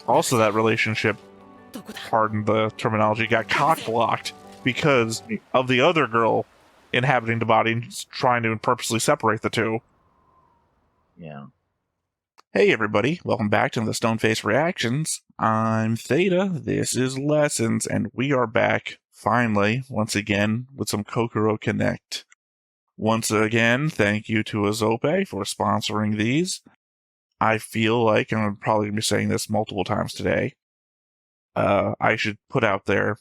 Also, that relationship, pardon the terminology, got cock-blocked because of the other girl inhabiting the body and trying to purposely separate the two. Yeah. Hey everybody, welcome back to the Stoneface Reactions. I'm Theta, this is Lessons, and we are back, finally, once again, with some Kokoro Connect. Once again, thank you to Azope for sponsoring these. I feel like, and I'm probably going to be saying this multiple times today, I should put out there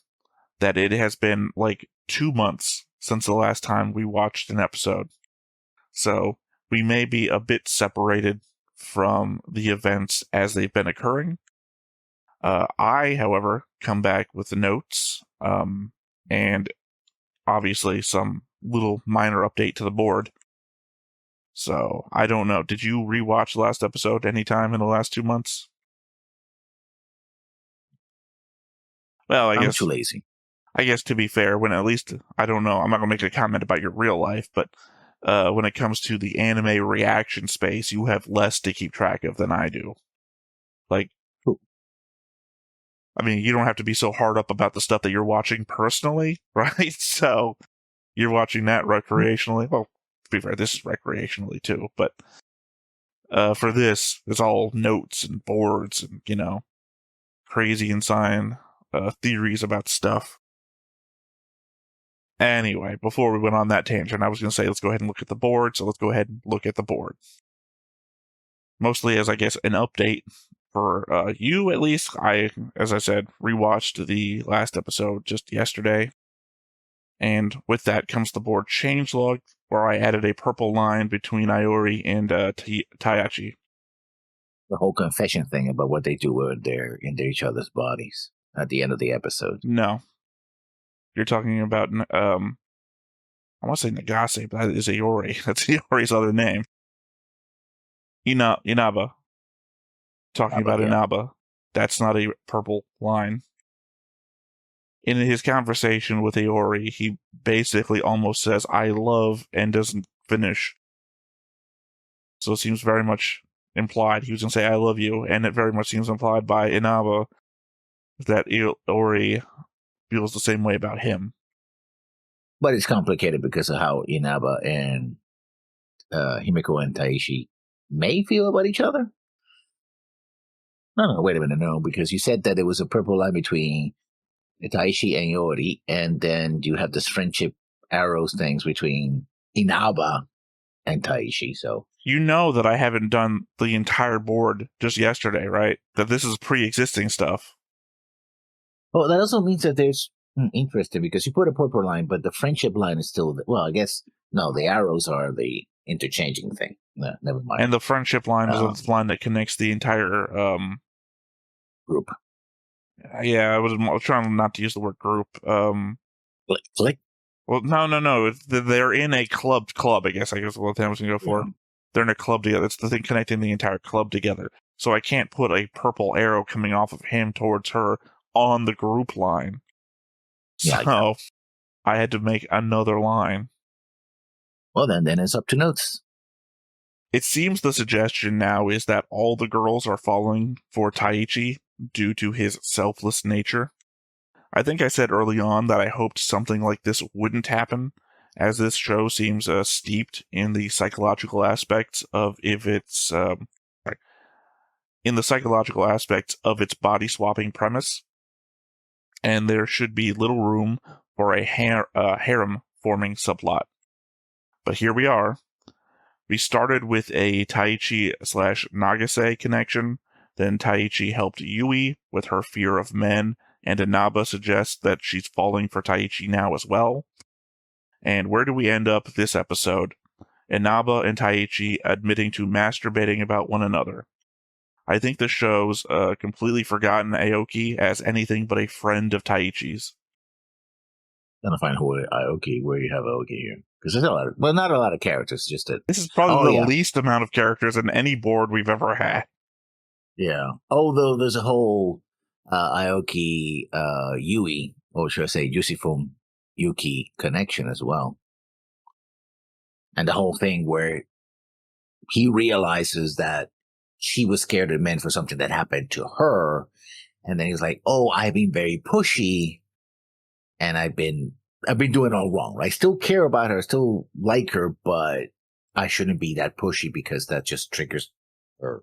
that it has been like 2 months since the last time we watched an episode. So, we may be a bit separated from the events as they've been occurring. I, however, come back with the notes, and obviously some little minor update to the board. So, I don't know. Did you rewatch the last episode anytime in the last 2 months? Well, I'm too lazy. I guess to be fair, when at least, I don't know, I'm not going to make a comment about your real life, but when it comes to the anime reaction space, you have less to keep track of than I do. Like, I mean, you don't have to be so hard up about the stuff that you're watching personally, right? So, you're watching that recreationally. Well, to be fair, this is recreationally too, but for this, it's all notes and boards and, crazy insane theories about stuff. Anyway, before we went on that tangent, I was going to say let's go ahead and look at the board, so let's go ahead and look at the board. Mostly as, I guess, an update for you, at least. As I said, rewatched the last episode just yesterday. And with that comes the board changelog, where I added a purple line between Iori and Taichi. The whole confession thing about what they do when they're in each other's bodies at the end of the episode. No. You're talking about, I want to say Nagase, but that is Iori. That's Iori's other name. Inaba. Talking about Inaba. That's not a purple line. In his conversation with Iori, he basically almost says, I love, and doesn't finish. So it seems very much implied he was going to say, I love you, and it very much seems implied by Inaba that Iori feels the same way about him. But it's complicated because of how Inaba and Himiko and Taichi may feel about each other. No, wait a minute, no, because you said that there was a purple line between Taichi and Iori, and then you have this friendship arrows things between Inaba and Taichi, so... You know that I haven't done the entire board just yesterday, right? That this is pre-existing stuff. Well, that also means that there's interesting, because you put a purple line, but the friendship line is still... Well, I guess, no, the arrows are the interchanging thing. No, never mind. And the friendship line is the line that connects the entire group. Yeah, I was trying not to use the word group. Click? Well, no. They're in a club, I guess what I was going to go for. Yeah. They're in a club together. It's the thing connecting the entire club together. So I can't put a purple arrow coming off of him towards her on the group line. Yeah, so I had to make another line. Well, then it's up to notes. It seems the suggestion now is that all the girls are falling for Taichi due to his selfless nature. I think I said early on that I hoped something like this wouldn't happen, as this show seems steeped in the psychological aspects of its body swapping premise, and there should be little room for a harem forming subplot. But here we are. We started with a Taichi/Nagase connection. Then Taichi helped Yui with her fear of men, and Inaba suggests that she's falling for Taichi now as well. And where do we end up this episode? Inaba and Taichi admitting to masturbating about one another. I think the show's completely forgotten Aoki as anything but a friend of Taichi's. Trying to find Aoki, where you have Aoki here. Because there's not a lot of characters, just that. This is probably the least amount of characters in any board we've ever had. Yeah. Although there's a whole Aoki Yui, or should I say Yusifune Yuki connection as well. And the whole thing where he realizes that she was scared of men for something that happened to her. And then he's like, "Oh, I've been very pushy, and I've been doing all wrong. I still care about her, still like her, but I shouldn't be that pushy because that just triggers her,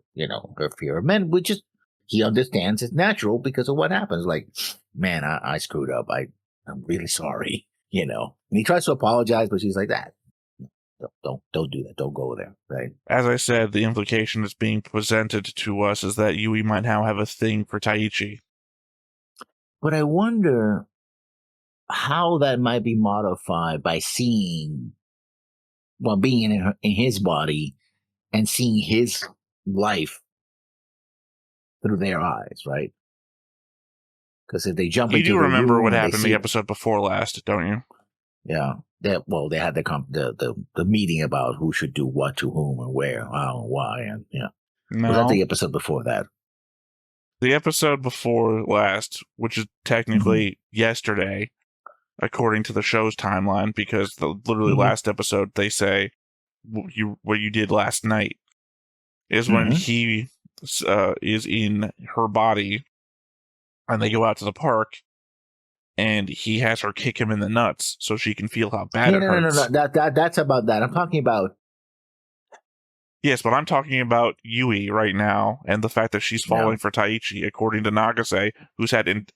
her fear of men, which is he understands it's natural because of what happens. Like, man, I screwed up. I'm really sorry, And he tries to apologize, but she's like that. Don't do that. Don't go there, right? As I said, the implication that's being presented to us is that Yui might now have a thing for Taichi. But I wonder how that might be modified by seeing, well, being in his body and seeing his life through their eyes, right? Because if they jump You into do the remember room what and they happened the see, episode before last, don't you? yeah, they had the meeting about who should do what to whom and where, how and why, and was that No. the episode before that? The episode before last, which is Mm-hmm. technically yesterday, according to the show's timeline, because the literally Mm-hmm. last episode they say what you did last night is when Mm-hmm. he is in her body and they go out to the park and he has her kick him in the nuts so she can feel how bad Yeah, it no. hurts. That's about that. I'm talking about. Yes, but I'm talking about Yui right now and the fact that she's Yeah. falling for Taichi, according to Nagase, who's had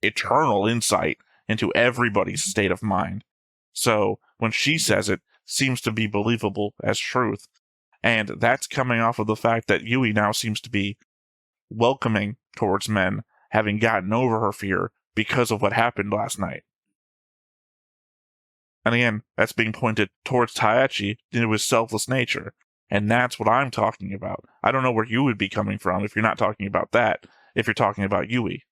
eternal insight into everybody's state of mind. So when she says it, seems to be believable as truth. And that's coming off of the fact that Yui now seems to be welcoming towards men, having gotten over her fear because of what happened last night. And again, that's being pointed towards Taichi into his selfless nature. And that's what I'm talking about. I don't know where you would be coming from if you're not talking about that, if you're talking about Yui.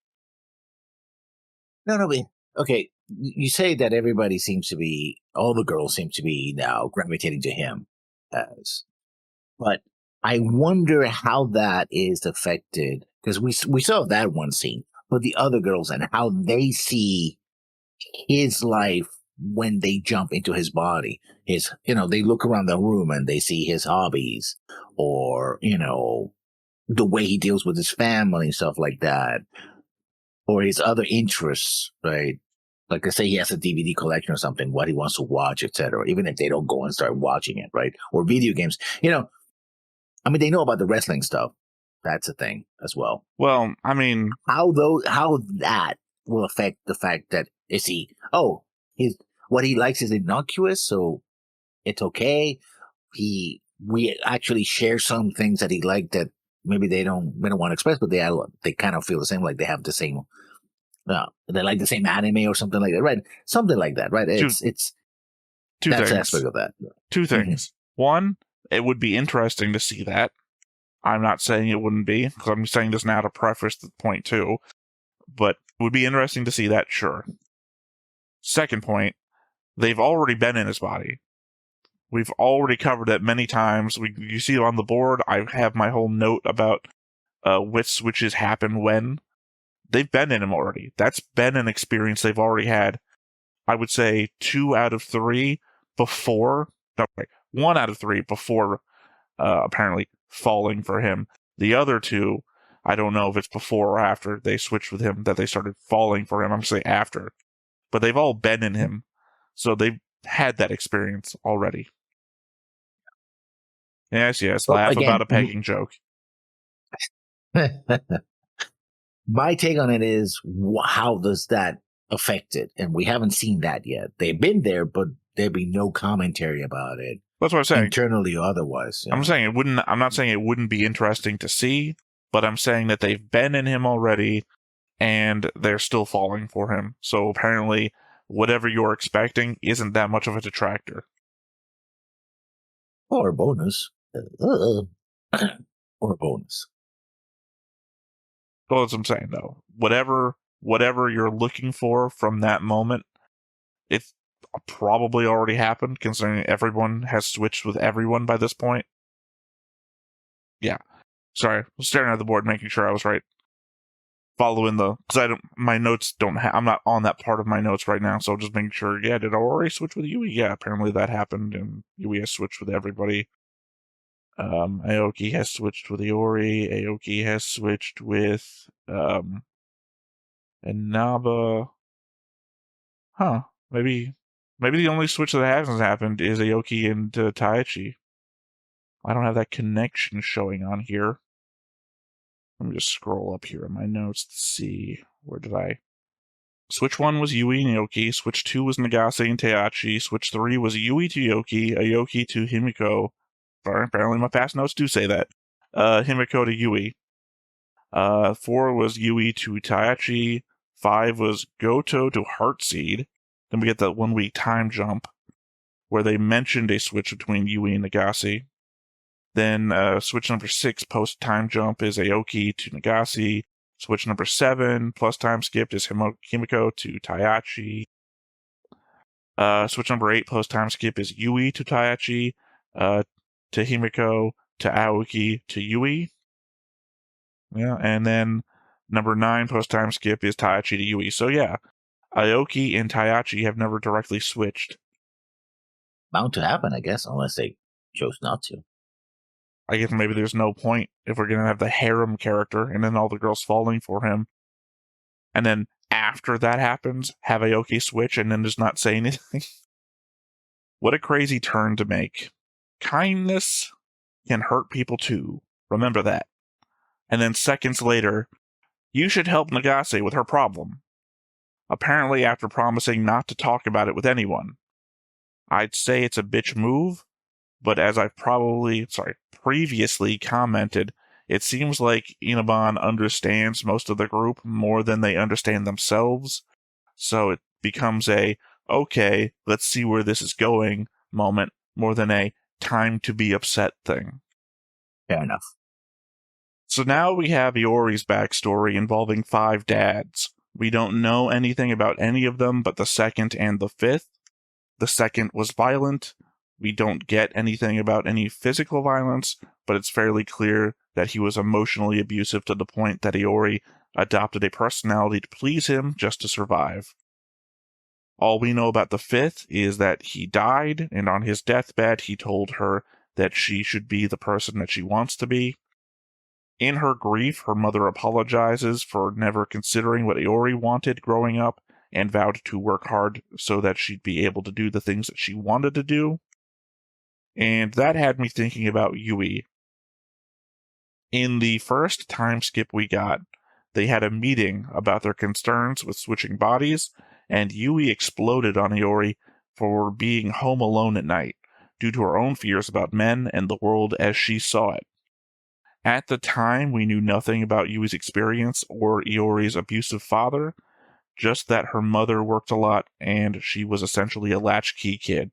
No, but okay. You say that everybody seems to be, all the girls seem to be now gravitating to him, as, but I wonder how that is affected because we saw that one scene, but the other girls and how they see his life when they jump into his body. They look around the room and they see his hobbies, or the way he deals with his family and stuff like that, or his other interests, right? Like, let's say he has a DVD collection or something, what he wants to watch, etc. Even if they don't go and start watching it, right? Or video games, I mean, they know about the wrestling stuff. That's a thing as well. Well, I mean, How that will affect the fact that is he? Oh, his what he likes is innocuous, so it's okay. We actually share some things that he liked that maybe we don't want to express, but they kind of feel the same, like they have the same. They like the same anime or something like that, right? Something like that, right? two It's two that's the things. aspect of that. Two Mm-hmm. things. One, it would be interesting to see that. I'm not saying it wouldn't be, because I'm saying this now to preface the point too. But it would be interesting to see that, sure. Second point, they've already been in his body. We've already covered it many times. You see it on the board. I have my whole note about which switches happen when. They've been in him already. That's been an experience they've already had. I would say 2 out of 3 before. No, wait, 1 out of 3 before apparently falling for him. The other 2, I don't know if it's before or after they switched with him that they started falling for him. I'm saying after. But they've all been in him. So they've had that experience already. Yes, So laugh about again, a pegging joke. my take on it is how does that affect it? And we haven't seen that yet. They've been there, but there'd be no commentary about it That's what I'm saying. internally or otherwise. I'm saying it wouldn't. I'm not saying it wouldn't be interesting to see, but I'm saying that they've been in him already, and they're still falling for him. So apparently, whatever you're expecting isn't that much of a detractor. Or a bonus. Or a bonus. Well, that's what I'm saying though. Whatever you're looking for from that moment, it's probably already happened, considering everyone has switched with everyone by this point. Yeah. Sorry, I was staring at the board, making sure I was right. Following because my notes don't I'm not on that part of my notes right now, so just making sure. Yeah, did I already switch with Yui? Yeah, apparently that happened, and Yui has switched with everybody. Aoki has switched with Iori. Aoki has switched with Inaba. Huh. Maybe the only switch that hasn't happened is Aoki into Taichi. I don't have that connection showing on here. Let me just scroll up here in my notes to see where did I. Switch 1 was Yui and Aoki. Switch 2 was Nagase and Taichi. Switch 3 was Yui to Aoki. Aoki to Himiko. Apparently my past notes do say that. Himiko to Yui. 4 was Yui to Taichi. 5 was Goto to Heartseed. Then we get that 1 week time jump where they mentioned a switch between Yui and Nagase. Then switch number 6 post time jump is Aoki to Nagase. Switch number 7 plus time skipped is Himiko to Taichi. Switch number 8 post time skip is Yui to Taichi, to Himiko, to Aoki, to Yui. Yeah, and then number 9 post time skip is Taichi to Yui. So yeah, Aoki and Taichi have never directly switched. Bound to happen, I guess, unless they chose not to. I guess maybe there's no point if we're gonna have the harem character and then all the girls falling for him. And then after that happens, have Aoki switch and then just not say anything. What a crazy turn to make. Kindness can hurt people too. Remember that. And then seconds later, you should help Nagase with her problem. Apparently after promising not to talk about it with anyone. I'd say it's a bitch move, but as I've previously commented, it seems like Inaban understands most of the group more than they understand themselves, so it becomes a, okay, let's see where this is going moment, more than a time to be upset thing. Fair enough. So now we have Iori's backstory involving 5 dads. We don't know anything about any of them but the second and the fifth. The second was violent. We don't get anything about any physical violence, but it's fairly clear that he was emotionally abusive to the point that Iori adopted a personality to please him just to survive. All we know about the fifth is that he died, and on his deathbed he told her that she should be the person that she wants to be. In her grief, her mother apologizes for never considering what Iori wanted growing up and vowed to work hard so that she'd be able to do the things that she wanted to do. And that had me thinking about Yui. In the first time skip we got, they had a meeting about their concerns with switching bodies, and Yui exploded on Iori for being home alone at night, due to her own fears about men and the world as she saw it. At the time, we knew nothing about Yui's experience or Iori's abusive father, just that her mother worked a lot and she was essentially a latchkey kid.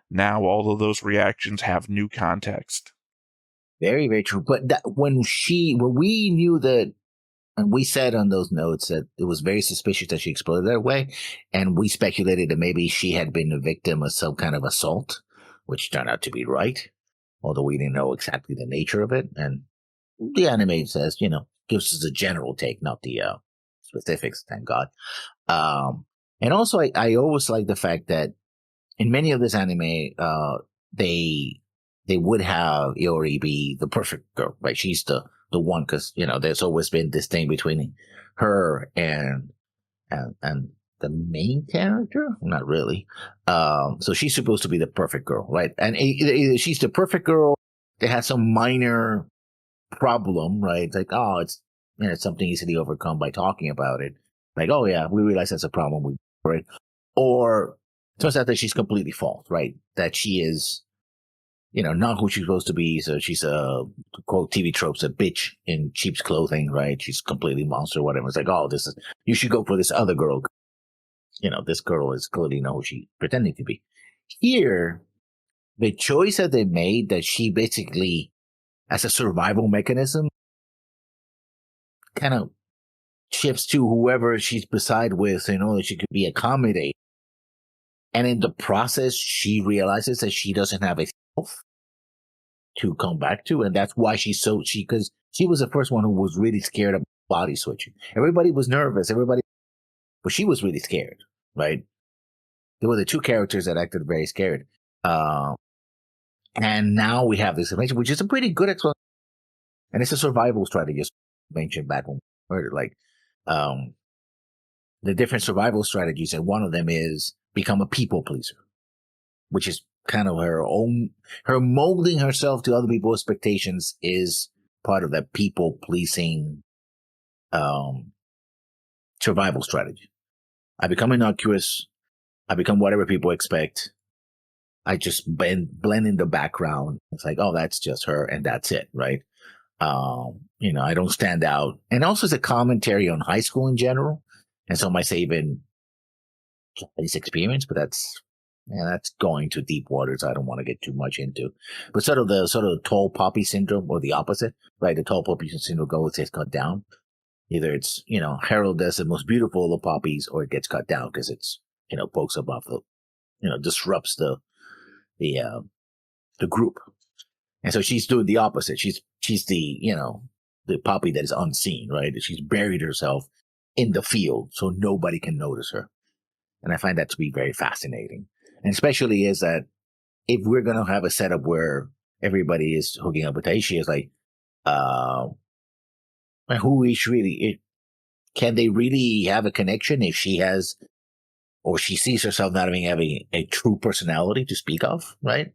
Now all of those reactions have new context. Very, very true. But when we knew that, and we said on those notes that it was very suspicious that she exploded that way, and we speculated that maybe she had been a victim of some kind of assault, which turned out to be right, although we didn't know exactly the nature of it. And the anime says, gives us a general take, not the specifics, thank God. And also, I always like the fact that in many of this anime, they would have Iori be the perfect girl, right? She's the one, because there's always been this thing between her and the main character. Not really. So she's supposed to be the perfect girl, right? And either she's the perfect girl that has some minor problem, right? It's like, oh, it's something easily overcome by talking about it. Like, oh yeah, we realize that's a problem, right? Or it turns out that she's completely false, right? That she is, not who she's supposed to be. So she's quote TV tropes, a bitch in cheap clothing, right? She's completely monster, whatever. It's like, oh, you should go for this other girl. This girl is clearly not who she's pretending to be. Here, the choice that they made, that she basically, as a survival mechanism, kind of shifts to whoever she's beside with, that she could be accommodated. And in the process, she realizes that she doesn't have a self to come back to. And that's why because she was the first one who was really scared of body switching. Everybody was nervous. But she was really scared, right? There were the two characters that acted very scared. And now we have this information, which is a pretty good explanation. And it's a survival strategy, as mentioned back when we heard it. Like, the different survival strategies, and one of them is become a people pleaser, which is kind of her molding herself to other people's expectations is part of that people pleasing survival strategy. I become innocuous. I become whatever people expect. I just blend in the background. It's like, oh, that's just her, and that's it, right? I don't stand out. And also, it's a commentary on high school in general, and some might say even Japanese experience, but that's going to deep waters. I don't want to get too much into. But sort of the tall poppy syndrome, or the opposite, right? The tall poppy syndrome gets cut down. Either it's heralded as the most beautiful of poppies, or it gets cut down because it's pokes above the disrupts the group. And so she's doing the opposite. She's the poppy that is unseen, right? She's buried herself in the field so nobody can notice her. And I find that to be very fascinating. And especially is that if we're going to have a setup where everybody is hooking up with Taichi, is like, who is really, can they really have a connection if she has, or she sees herself not having a true personality to speak of, right?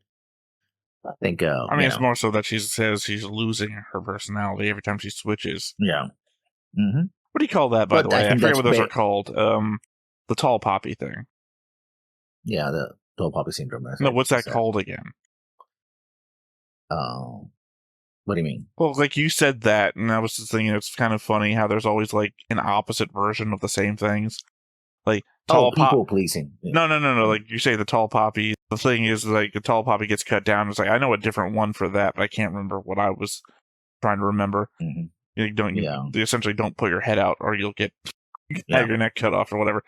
I think. It's more so that she says she's losing her personality every time she switches. Yeah. Mm-hmm. What do you call that, by the way? I forget what those are called. The tall poppy thing. Yeah, the tall poppy syndrome. No, what's that called again? What do you mean? Well, like you said that, and I was just thinking it's kind of funny how there's always like an opposite version of the same things. Like people pleasing. Yeah. No. Like you say the tall poppy. The thing is, like, the tall poppy gets cut down. It's like, I know a different one for that, but I can't remember what I was trying to remember. Mm-hmm. You essentially don't put your head out, or you'll have your neck cut off or whatever.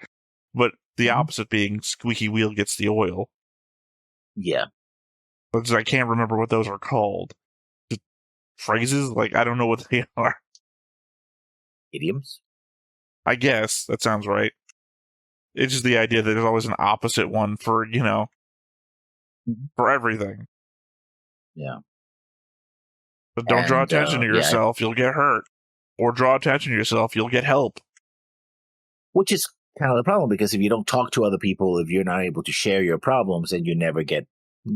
But the opposite being squeaky wheel gets the oil. Yeah. But I can't remember what those are called. Just phrases? Like, I don't know what they are. Idioms? I guess. That sounds right. It's just the idea that there's always an opposite one for, for everything. Yeah. But don't draw attention to yourself, you'll get hurt. Or draw attention to yourself, you'll get help. Which is kind of the problem, because if you don't talk to other people, if you're not able to share your problems, then you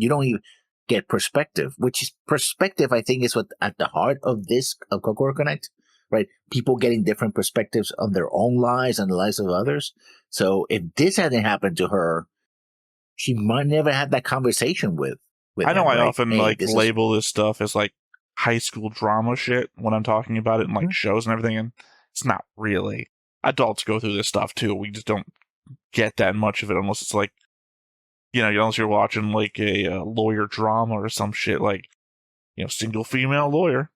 don't even get perspective, which is perspective, I think, is what at the heart of Kokoro Connect, right? People getting different perspectives on their own lives and the lives of others. So if this hadn't happened to her, she might never have that conversation with I know him, I often label this stuff as like high school drama shit when I'm talking about it in like shows and everything, and it's not really. Adults go through this stuff too. We just don't get that much of it unless it's like, unless you're watching like a lawyer drama or some shit, like, single female lawyer.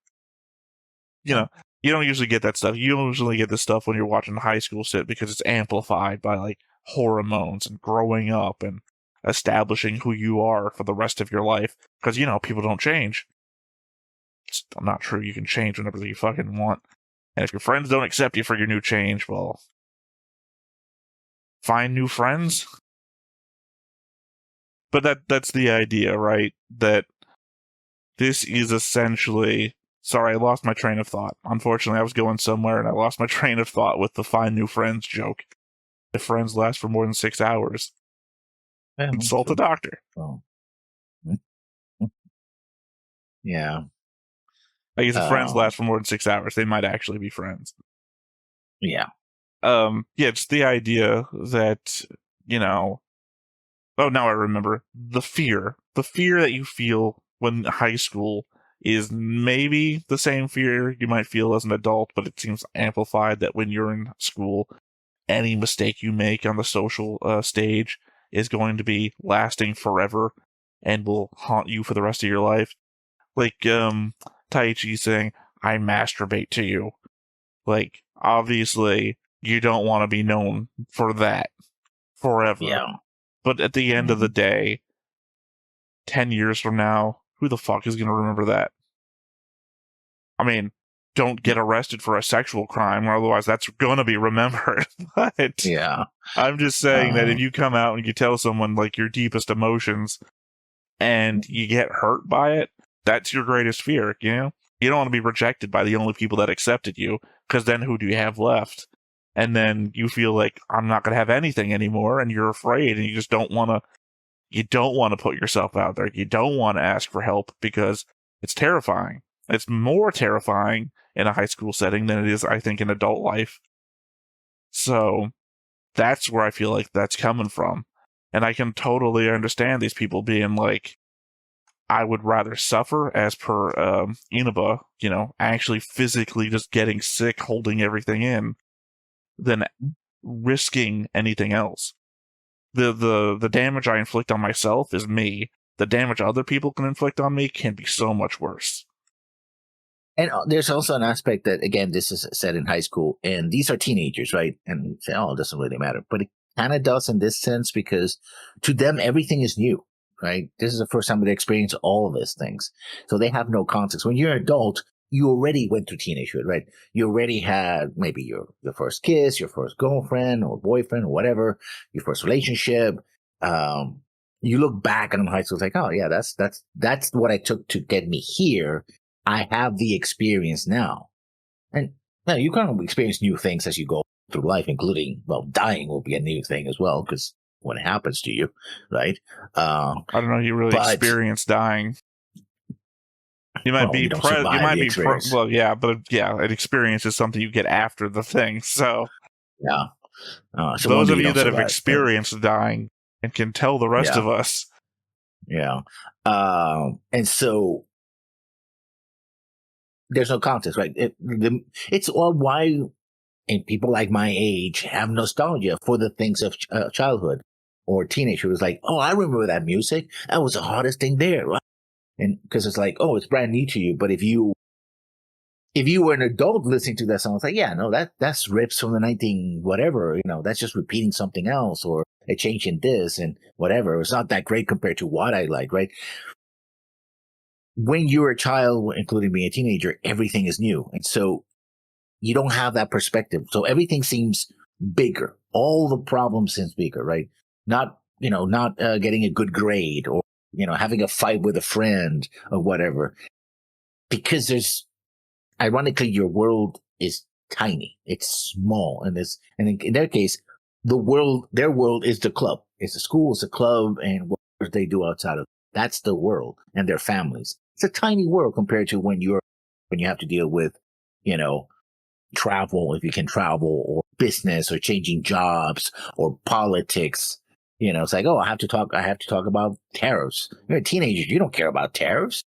You don't usually get that stuff. You usually get this stuff when you're watching high school shit because it's amplified by like hormones and growing up and establishing who you are for the rest of your life. Because, people don't change. It's not true. You can change whenever you fucking want. And if your friends don't accept you for your new change, well, find new friends. But that's the idea, right? That this is essentially... Sorry, I lost my train of thought. Unfortunately, I was going somewhere and I lost my train of thought with the find new friends joke. If friends last for more than 6 hours, consult a doctor. Oh. Yeah. I guess if friends last for more than 6 hours, they might actually be friends. Yeah. It's the idea that, oh, now I remember. The fear that you feel when high school is maybe the same fear you might feel as an adult, but it seems amplified that when you're in school, any mistake you make on the social stage is going to be lasting forever and will haunt you for the rest of your life. Like, Taichi saying, I masturbate to you. Like, obviously, you don't want to be known for that forever. Yeah. But at the end of the day, 10 years from now, who the fuck is going to remember that? I mean, don't get arrested for a sexual crime, or otherwise that's going to be remembered. But yeah. I'm just saying that if you come out and you tell someone like your deepest emotions, and you get hurt by it, that's your greatest fear, you know? You don't want to be rejected by the only people that accepted you, because then who do you have left? And then you feel like, I'm not going to have anything anymore, and you're afraid, and you just don't want to. You don't want to put yourself out there. You don't want to ask for help because it's terrifying. It's more terrifying in a high school setting than it is, I think, in adult life. So that's where I feel like that's coming from. And I can totally understand these people being like, I would rather suffer, as per Inaba, actually physically just getting sick, holding everything in, than risking anything else. The damage I inflict on myself is me. The damage other people can inflict on me can be so much worse. And there's also an aspect that, again, this is set in high school, and these are teenagers, right? And you say, oh, it doesn't really matter. But it kind of does in this sense, because to them, everything is new, right? This is the first time they experience all of these things. So they have no context. When you're an adult, you already went through teenagehood, right? You already had maybe your first kiss, your first girlfriend or boyfriend or whatever, your first relationship. You look back on high school, it's like, oh yeah, that's what I took to get me here. I have the experience now. And now you kind of experience new things as you go through life, including, well, dying will be a new thing as well, because when it happens to you, right? I don't know. You really experience dying. You might be well, yeah, but yeah, an experience is something you get after the thing. So yeah, so those of you that have experienced dying and can tell the rest of us, and so there's no context, right? It's all why, and people like my age have nostalgia for the things of childhood or teenage. It was like, oh, I remember that music. That was the hottest thing there, right? And because it's like, oh, it's brand new to you. But if you were an adult listening to that song, it's like, yeah, no, that's rips from the 19 whatever, that's just repeating something else or a change in this and whatever. It's not that great compared to what I like, right? When you're a child, including being a teenager, everything is new. And so you don't have that perspective. So everything seems bigger. All the problems seems bigger, right? Not getting a good grade or, having a fight with a friend or whatever. Because ironically, your world is tiny. It's small. And in their case, their world is the club. It's the school, it's the club, and what they do outside of that's the world and their families. It's a tiny world compared to when you have to deal with, travel, if you can travel, or business, or changing jobs, or politics. It's like, oh, I have to talk about tariffs. You're a teenager, you don't care about tariffs.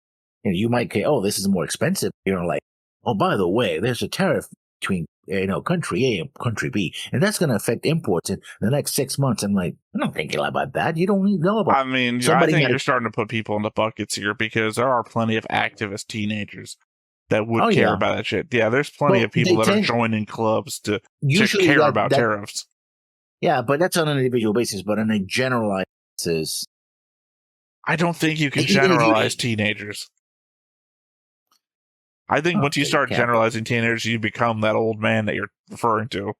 You might care, oh, this is more expensive. Like, oh, by the way, there's a tariff between country A and country B, and that's going to affect imports in the next 6 months. I'm like, I'm not thinking about that. You don't know about. I mean, I think you're starting to put people into buckets here, because there are plenty of activist teenagers that would care about that shit. Yeah, there's plenty of people that are joining clubs to care about tariffs. Yeah, but that's on an individual basis. But on a generalized basis, I don't think you can generalize teenagers. I think once you start generalizing teenagers, you become that old man that you're referring to.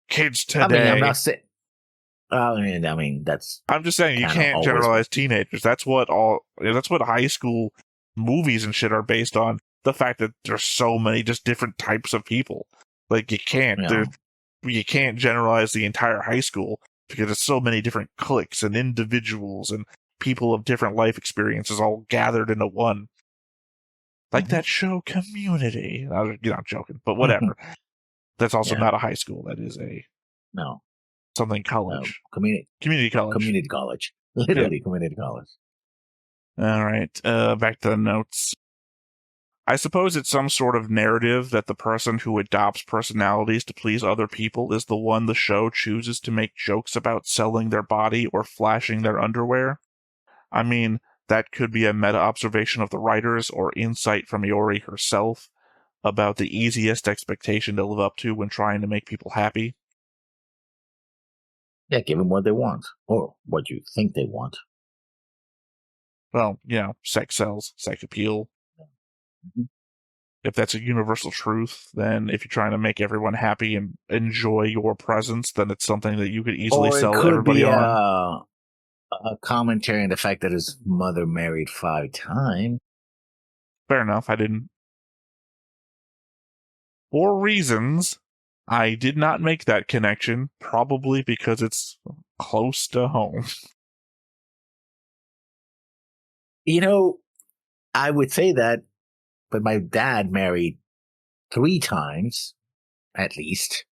Kids today. I mean, I'm not saying. I mean, that's. I'm just saying you can't generalize teenagers. That's what high school movies and shit are based on. The fact that there's so many just different types of people. Like, you can't. Yeah. You can't generalize the entire high school, because there's so many different cliques and individuals and people of different life experiences all gathered into one. Like that show Community. I'm joking, but whatever. That's also not a high school. That is something college. Community college. Community college. Literally community college. All right. Back to the notes. I suppose it's some sort of narrative that the person who adopts personalities to please other people is the one the show chooses to make jokes about selling their body or flashing their underwear. I mean, that could be a meta-observation of the writers or insight from Iori herself about the easiest expectation to live up to when trying to make people happy. Yeah, give them what they want, or what you think they want. Well, sex sells, sex appeal. Mm-hmm. If that's a universal truth, then if you're trying to make everyone happy and enjoy your presence, then it's something that you could easily sell everybody on. a commentary on the fact that his mother married 5 times. Fair enough. I didn't. For reasons, I did not make that connection, probably because it's close to home. You know, I would say that, but my dad married 3 times at least.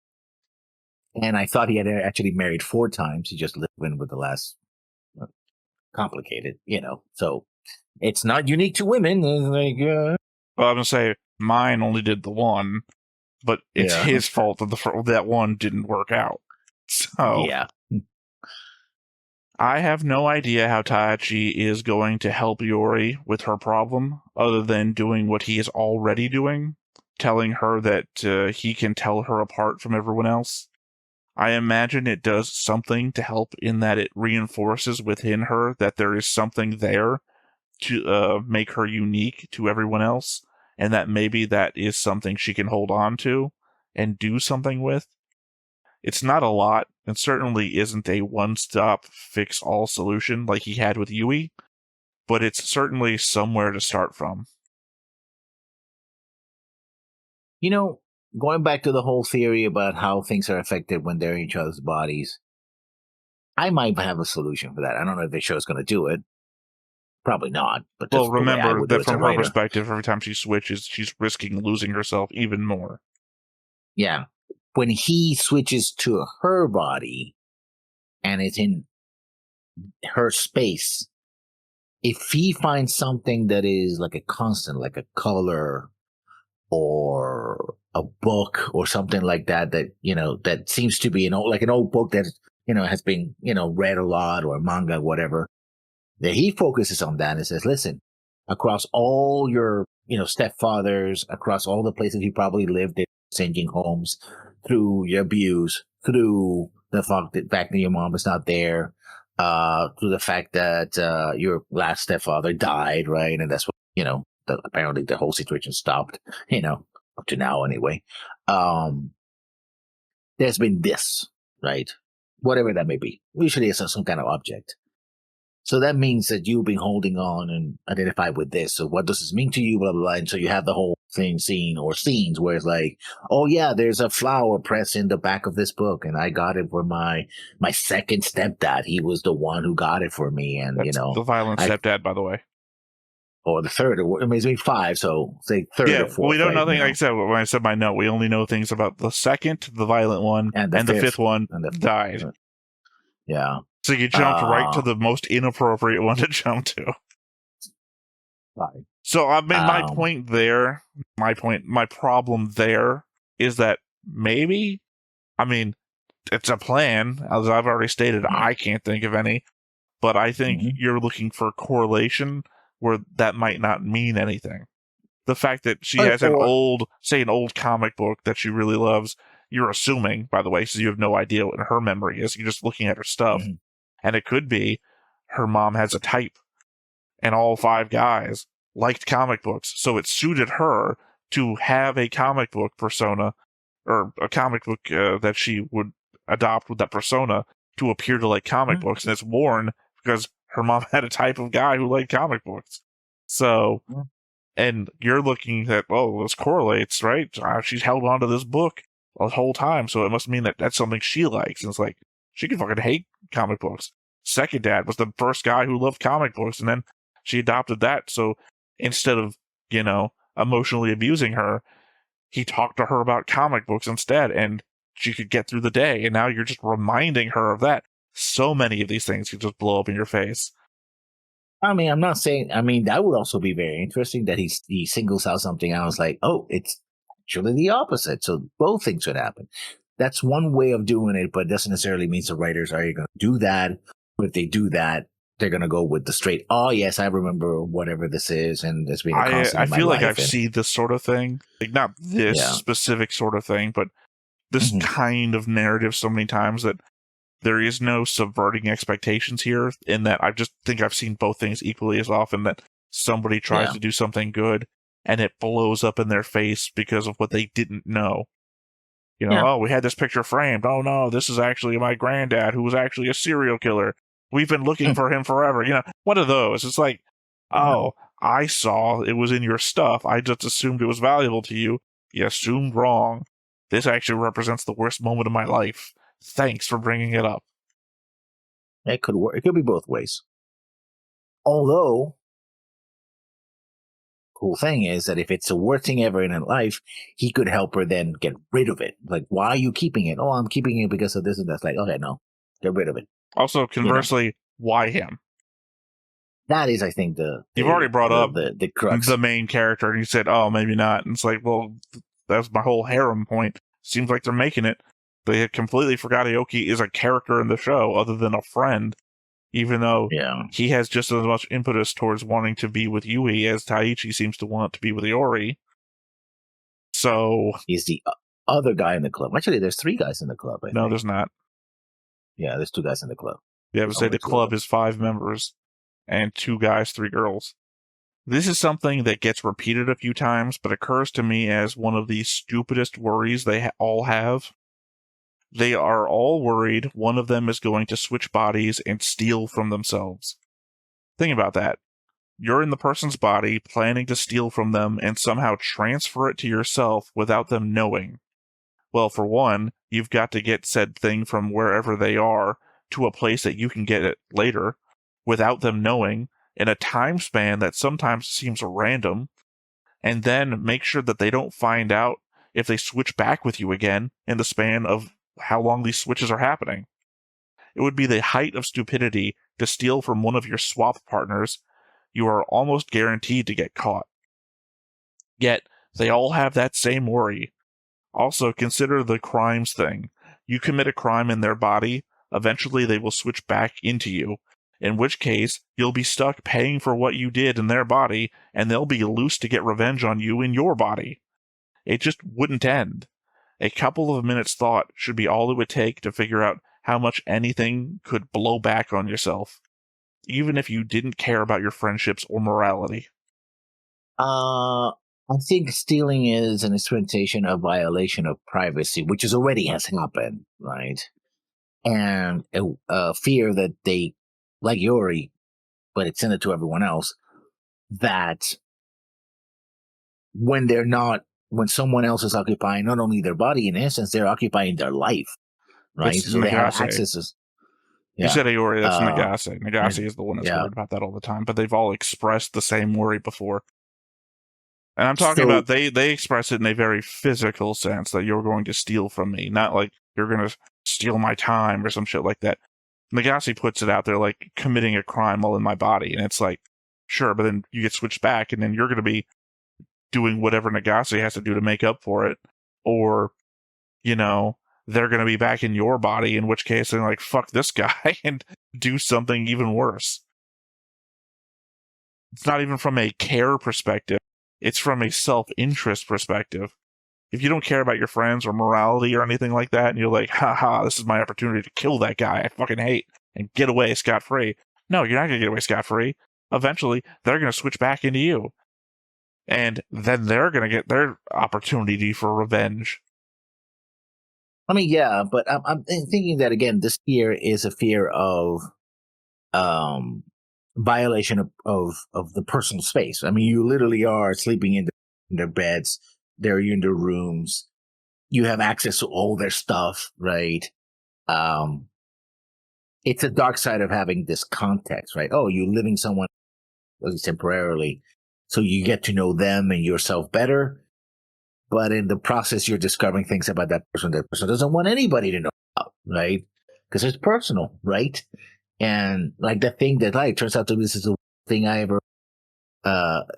And I thought he had actually married 4 times. He just lived in with the last complicated, So it's not unique to women. It's like, Well, I'm going to say mine only did the one, but it's yeah, his fault that that one didn't work out. So yeah. I have no idea how Taichi is going to help Yori with her problem, other than doing what he is already doing, telling her that he can tell her apart from everyone else. I imagine it does something to help in that it reinforces within her that there is something there to make her unique to everyone else, and that maybe that is something she can hold on to and do something with. It's not a lot, and certainly isn't a one-stop fix-all solution like he had with Yui, but it's certainly somewhere to start from. You know, going back to the whole theory about how things are affected when they're in each other's bodies, I might have a solution for that. I don't know if the show's going to do it. Probably not, but Well, just the way I remember would do that it as a from her writer. perspective, every time she switches, she's risking losing herself even more. Yeah. When he switches to her body and it's in her space, if he finds something that is like a constant, like a color or a book or something like that, that seems to be an old book that, has been, read a lot, or a manga, whatever, that he focuses on that and says, listen, across all your, stepfathers, across all the places you probably lived in, singeing homes, through your abuse, through the fact that your mom is not there, through the fact that your last stepfather died, right? And that's what, apparently the whole situation stopped, up to now anyway. Um, there's been this, right? Whatever that may be. Usually it's some kind of object. So that means that you've been holding on and identified with this. So what does this mean to you? Blah, blah, blah. And so you have the whole thing scene or scenes where it's like, oh yeah, there's a flower pressed in the back of this book. And I got it for my second stepdad. He was the one who got it for me. And, That's the violent stepdad, by the way. Or the third, I mean, it's been 5. So say third Yeah, or fourth. we know right, nothing. Like I said, when I said my note, we only know things about the second, the violent one, and the fifth one died. Yeah. So you jumped right to the most inappropriate one to jump to. Right. So I mean, my problem there is that maybe, I mean, it's a plan. As I've already stated, I can't think of any, but I think you're looking for correlation where that might not mean anything. The fact that she has an old comic book that she really loves, you're assuming, by the way, so you have no idea what her memory is. You're just looking at her stuff. And it could be her mom has a type, and all 5 guys liked comic books, so it suited her to have a comic book persona, or a comic book that she would adopt with that persona to appear to like comic books, and it's worn because her mom had a type of guy who liked comic books. So, and you're looking at, oh, this correlates, right? She's held on to this book the whole time, so it must mean that that's something she likes. And it's like, she can fucking hate comic books. Second dad was the first guy who loved comic books, and then she adopted that. So instead of, emotionally abusing her, he talked to her about comic books instead, and she could get through the day. And now you're just reminding her of that. So many of these things could just blow up in your face. I mean, I'm not saying, that would also be very interesting that he singles out something. And I was like, oh, it's actually the opposite. So both things would happen. That's one way of doing it, but it doesn't necessarily mean the writers are going to do that. But if they do that, they're going to go with the straight, oh, yes, I remember whatever this is. And it's been a constant in my feel like life. I've seen this sort of thing. Like, not this specific sort of thing, but this kind of narrative so many times that there is no subverting expectations here, in that I just think I've seen both things equally as often, that somebody tries to do something good and it blows up in their face because of what they didn't know. Oh, we had this picture framed. Oh no, this is actually my granddad who was actually a serial killer. We've been looking for him forever. One of those. It's like, Yeah. oh, I saw it was in your stuff. I just assumed it was valuable to you. You assumed wrong. This actually represents the worst moment of my life. Thanks for bringing it up. It could work. It could be both ways. Although, cool thing is that if it's the worst thing ever in her life, he could help her then get rid of it. Like, why are you keeping it? Oh, I'm keeping it because of this and that's. Like, okay, no, get rid of it. Also, conversely, why him? That is, I think, the You've already brought up the crux. the main character, and you said, oh, maybe not. And it's like, well, that's my whole harem point. Seems like they're making it. They had completely forgot Aoki is a character in the show other than a friend, even though he has just as much impetus towards wanting to be with Yui as Taichi seems to want to be with Iori. So he's the other guy in the club. Actually, there's 3 guys in the club. I think. There's not. Yeah, there's 2 guys in the club. Yeah, I would say the club is 5 members and 2 guys, 3 girls. This is something that gets repeated a few times, but occurs to me as one of the stupidest worries they all have. They are all worried one of them is going to switch bodies and steal from themselves. Think about that. You're in the person's body, planning to steal from them and somehow transfer it to yourself without them knowing. Well, for one, you've got to get said thing from wherever they are to a place that you can get it later without them knowing in a time span that sometimes seems random, and then make sure that they don't find out if they switch back with you again in the span of how long these switches are happening. It would be the height of stupidity to steal from one of your swap partners. You are almost guaranteed to get caught. Yet, they all have that same worry. Also, consider the crimes thing. You commit a crime in their body, eventually they will switch back into you, in which case you'll be stuck paying for what you did in their body, and they'll be loose to get revenge on you in your body. It just wouldn't end. A couple of minutes thought should be all it would take to figure out how much anything could blow back on yourself, even if you didn't care about your friendships or morality. I think stealing is an experimentation of violation of privacy, which is already has happened, right? And a fear that they, like Yori, but extended to everyone else, that when someone else is occupying not only their body, in essence, they're occupying their life, right? It's So they have Nagase. access to. You said Aori, that's Nagase. Nagase is the one that's yeah. worried about that all the time, but they've all expressed the same worry before. And I'm talking about they express it in a very physical sense, that you're going to steal from me, not like you're going to steal my time or some shit like that. Nagase puts it out there like committing a crime while in my body, and it's like, sure, but then you get switched back, and then you're going to be doing whatever Nagase has to do to make up for it, or, they're going to be back in your body, in which case they're like, fuck this guy, and do something even worse. It's not even from a care perspective. It's from a self-interest perspective. If you don't care about your friends or morality or anything like that, and you're like, haha, this is my opportunity to kill that guy I fucking hate and get away scot-free. No, you're not going to get away scot-free. Eventually, they're going to switch back into you. And then they're going to get their opportunity for revenge. I mean, yeah, but I'm thinking that, again, this fear is a fear of violation of the personal space. I mean, you literally are sleeping in their beds. They're in their rooms. You have access to all their stuff, right? It's a dark side of having this context, right? Oh, you're living someone, at least temporarily, so you get to know them and yourself better. But in the process, you're discovering things about that person doesn't want anybody to know about, right? Because it's personal, right? And like the thing that turns out to be, this is the thing I ever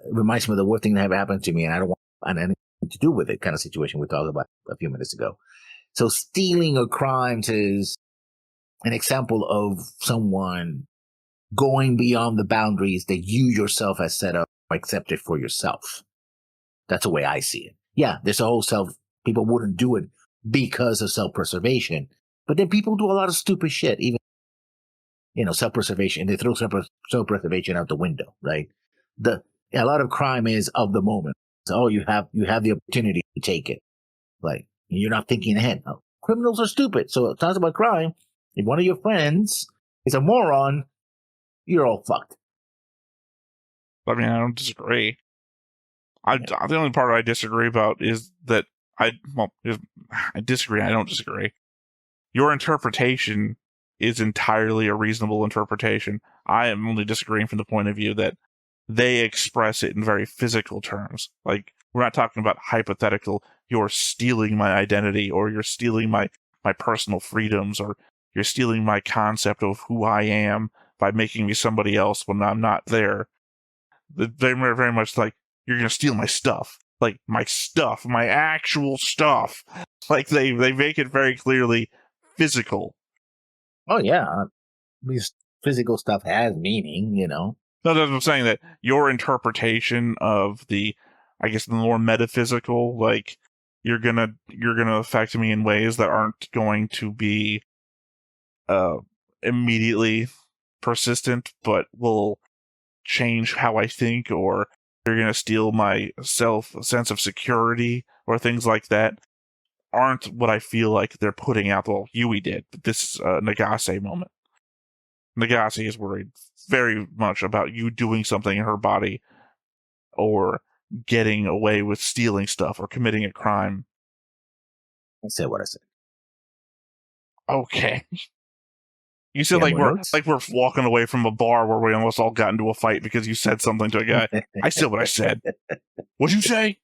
reminds me of the worst thing that ever happened to me, and I don't want anything to do with it, kind of situation we talked about a few minutes ago. So stealing or crimes is an example of someone going beyond the boundaries that you yourself has set up or accepted for yourself. That's the way I see it. Yeah, there's a whole people wouldn't do it because of self-preservation, but then people do a lot of stupid shit, even, self-preservation, and they throw self-preservation out the window, right? A lot of crime is of the moment. So, you have the opportunity to take it. Like, you're not thinking ahead. Oh, criminals are stupid. So it talks about crime. If one of your friends is a moron, you're all fucked. I mean, I don't disagree. The only part I disagree about is that I disagree. I don't disagree. Your interpretation is entirely a reasonable interpretation. I am only disagreeing from the point of view that they express it in very physical terms. Like, we're not talking about hypothetical, you're stealing my identity, or you're stealing my personal freedoms, or you're stealing my concept of who I am by making me somebody else when I'm not there. They're very much like, you're going to steal my stuff. Like, my stuff, my actual stuff. Like, they make it very clearly physical. Oh, yeah. This physical stuff has meaning, you know. No, I'm saying that your interpretation of the more metaphysical, like, you're gonna affect me in ways that aren't going to be immediately persistent, but will change how I think, or you're gonna steal my sense of security, or things like that, aren't what I feel like they're putting out. Well, Yui did, but this is a Nagase moment. Nagase is worried very much about you doing something in her body, or getting away with stealing stuff, or committing a crime. I said what I said. Okay. You said like we're walking away from a bar where we almost all got into a fight because you said something to a guy. I said what I said. What'd you say?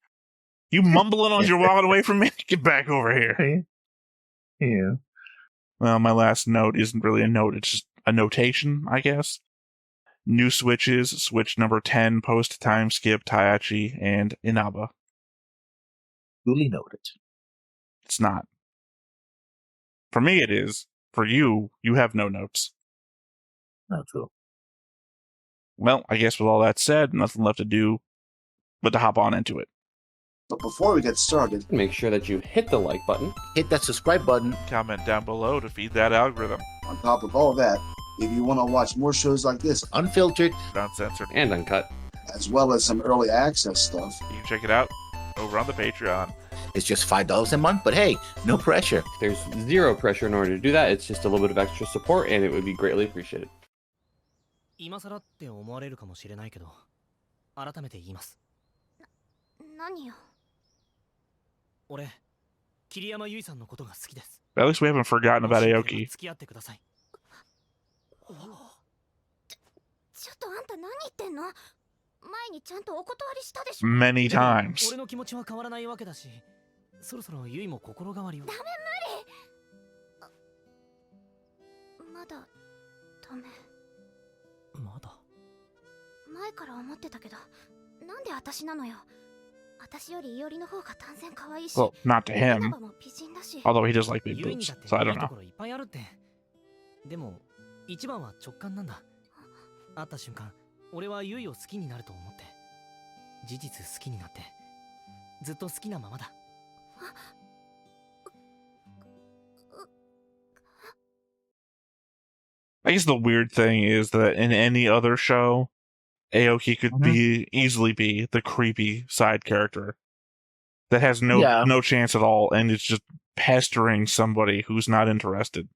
You mumbling as you're walking away from me? Get back over here. Yeah. Well, my last note isn't really a note. It's just a notation, I guess. New switches, switch number 10, post time skip, taichi, and inaba. Duly noted. It's not. For me, it is. For you, you have no notes. Not true. Well, I guess with all that said, nothing left to do but to hop on into it. But before we get started, make sure that you hit the like button, hit that subscribe button, comment down below to feed that algorithm. On top of all that, if you want to watch more shows like this, unfiltered, uncensored, and uncut, as well as some early access stuff, you can check it out over on the Patreon. It's just $5 a month, but hey, no pressure. There's zero pressure in order to do that. It's just a little bit of extra support, and it would be greatly appreciated. 今更って思われるかもしれないけど、改めて言います。何よ。俺、桐山由衣さんのことが好きです。At least we haven't forgotten about Aoki. 付き合ってください。ちょっとあんた何言ってんの？前にちゃんとお断りしたでしょ。Many times. 俺の気持ちは変わらないわけだし、そろそろ由衣も心変わりを。ダメ無理。まだダメ。まだ。前から思ってたけど、なんで私なのよ。私より伊織の方が断然可愛いし。Well, not to him. Although he does like big boobs, so I don't know. いっぱいあるって。でも一番は直感なんだ。会った瞬間、俺はユイを好きになると思って。事実好きになって、ずっと好きなままだ。I guess the weird thing is that in any other show, Aoki could easily be the creepy side character that has no chance at all, and it's just pestering somebody who's not interested.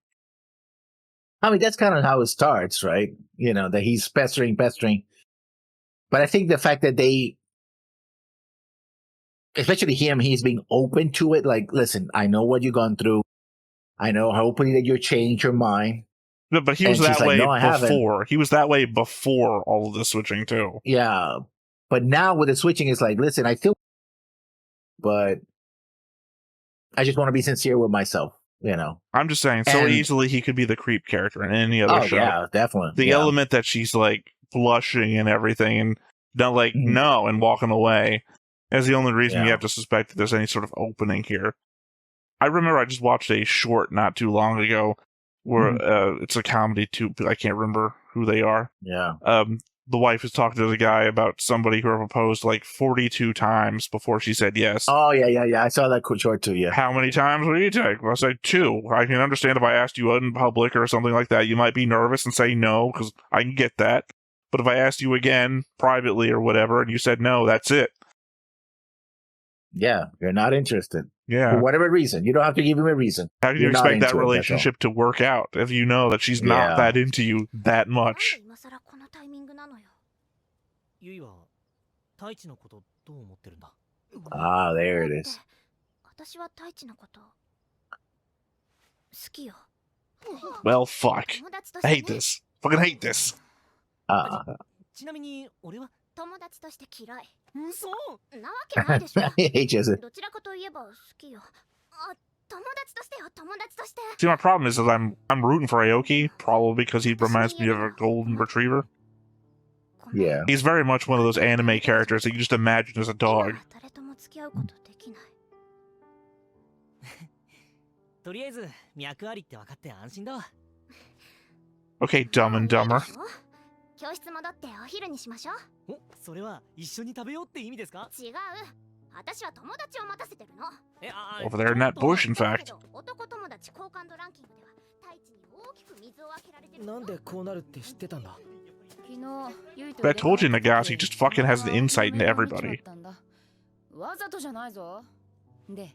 I mean, that's kind of how it starts, right? You know, that he's pestering. But I think the fact that they, especially him, he's being open to it. Like, listen, I know what you've gone through. I know hopefully that you changed your mind. But he was that way before. He was that way before all of the switching too. Yeah. But now with the switching, it's like, listen, I feel, but I just want to be sincere with myself, you know. I'm just saying, so easily he could be the creep character in any other show. Yeah, definitely. The element that she's like blushing and everything and not like no and walking away is the only reason you have to suspect that there's any sort of opening here. I remember I just watched a short not too long ago where it's a comedy too. I can't remember who they are. Yeah. The wife is talking to the guy about somebody who proposed like 42 times before she said yes. Oh, yeah. I saw that short too, yeah. How many times will you take? Well, I said 2. I can understand if I asked you in public or something like that. You might be nervous and say no, because I can get that. But if I asked you again, privately or whatever, and you said no, that's it. Yeah, you're not interested. Yeah. For whatever reason. You don't have to give him a reason. How can you You're not expect that into it, that's all. relationship to work out if you know that she's not Yeah. that into you that なんで much? 今更このタイミングなのよ。ゆいは太一のことどう思ってるんだ？ Ah, there it is. 私は太一のこと好きよ。 Well, fuck. 友達として I ね hate this. Fucking hate this. ちなみに俺は友達として嫌い。嘘。なわけないでしょ。 He just どちらかといえば好きよ。あ、友達としてよ、友達として。 See, my problem is that I'm rooting for Aoki, probably because he reminds me of a golden retriever. yeah. He's very much one of those anime characters that you just imagine as a 今 dog. は誰とも付き合うことできない。とりあえず脈ありって分かって安心だわ。 Okay, Dumb and Dumber. 教室戻ってお昼にしましょう。お、それは一緒に食べようって意味ですか？違う。私は友達を待たせてるの。Over there in that bush, in だけ fact. ど男友達好感度ランキングでは太一に大きく水を開けられてるの。なんでこうなるって知ってたんだ？ But I told you, Nagase just fucking has an insight into everybody. わざとじゃないぞ。で、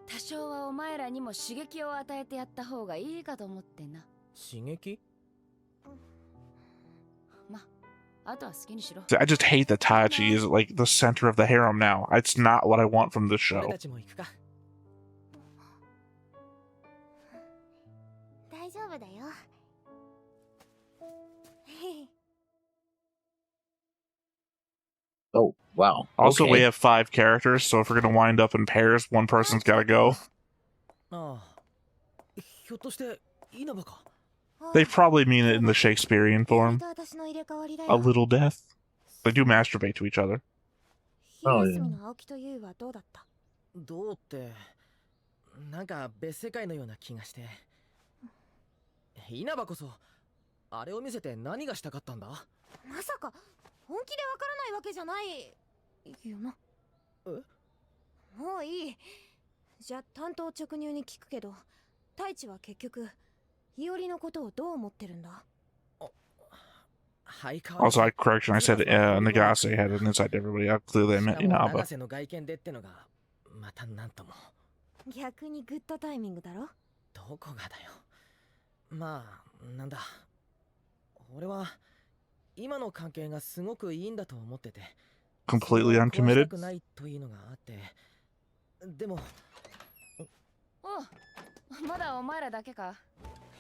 多少はお前らにも刺激を与えてやった方がいいかと思ってな。刺激？ま、あとは好きにしろ。 I just hate that Taichi is like the center of the harem now. It's not what I want from this 俺 show. たちも行くか。大丈夫だよ。 Oh, wow. Also, we Okay. have 5 characters, so if we're gonna wind up in pairs, one person's gotta go. ああ。ひょっとして稲葉か。 They probably mean it in the Shakespearean form. A little death. They do masturbate to each other. Oh, yeah. どうってなんか別世界のような気がして。稲葉こそあれを見せて何がしたかったんだ？まさか本気でわからないわけじゃないよな。もういい。じゃあ担当直入に聞くけど、太一は結局いおりのことをどう思ってるんだ？ Also, correction, I said Nagase had an insight to everybody. Clearly, I meant しかも Inaba. 永瀬の外見でってのがまたなんとも。逆にグッドタイミングだろ？どこがだよ。まあなんだ。俺は今の関係がすごくいいんだと思ってて。 Completely それを壊した uncommitted. くないというのがあって。でも。お、まだお前らだけか。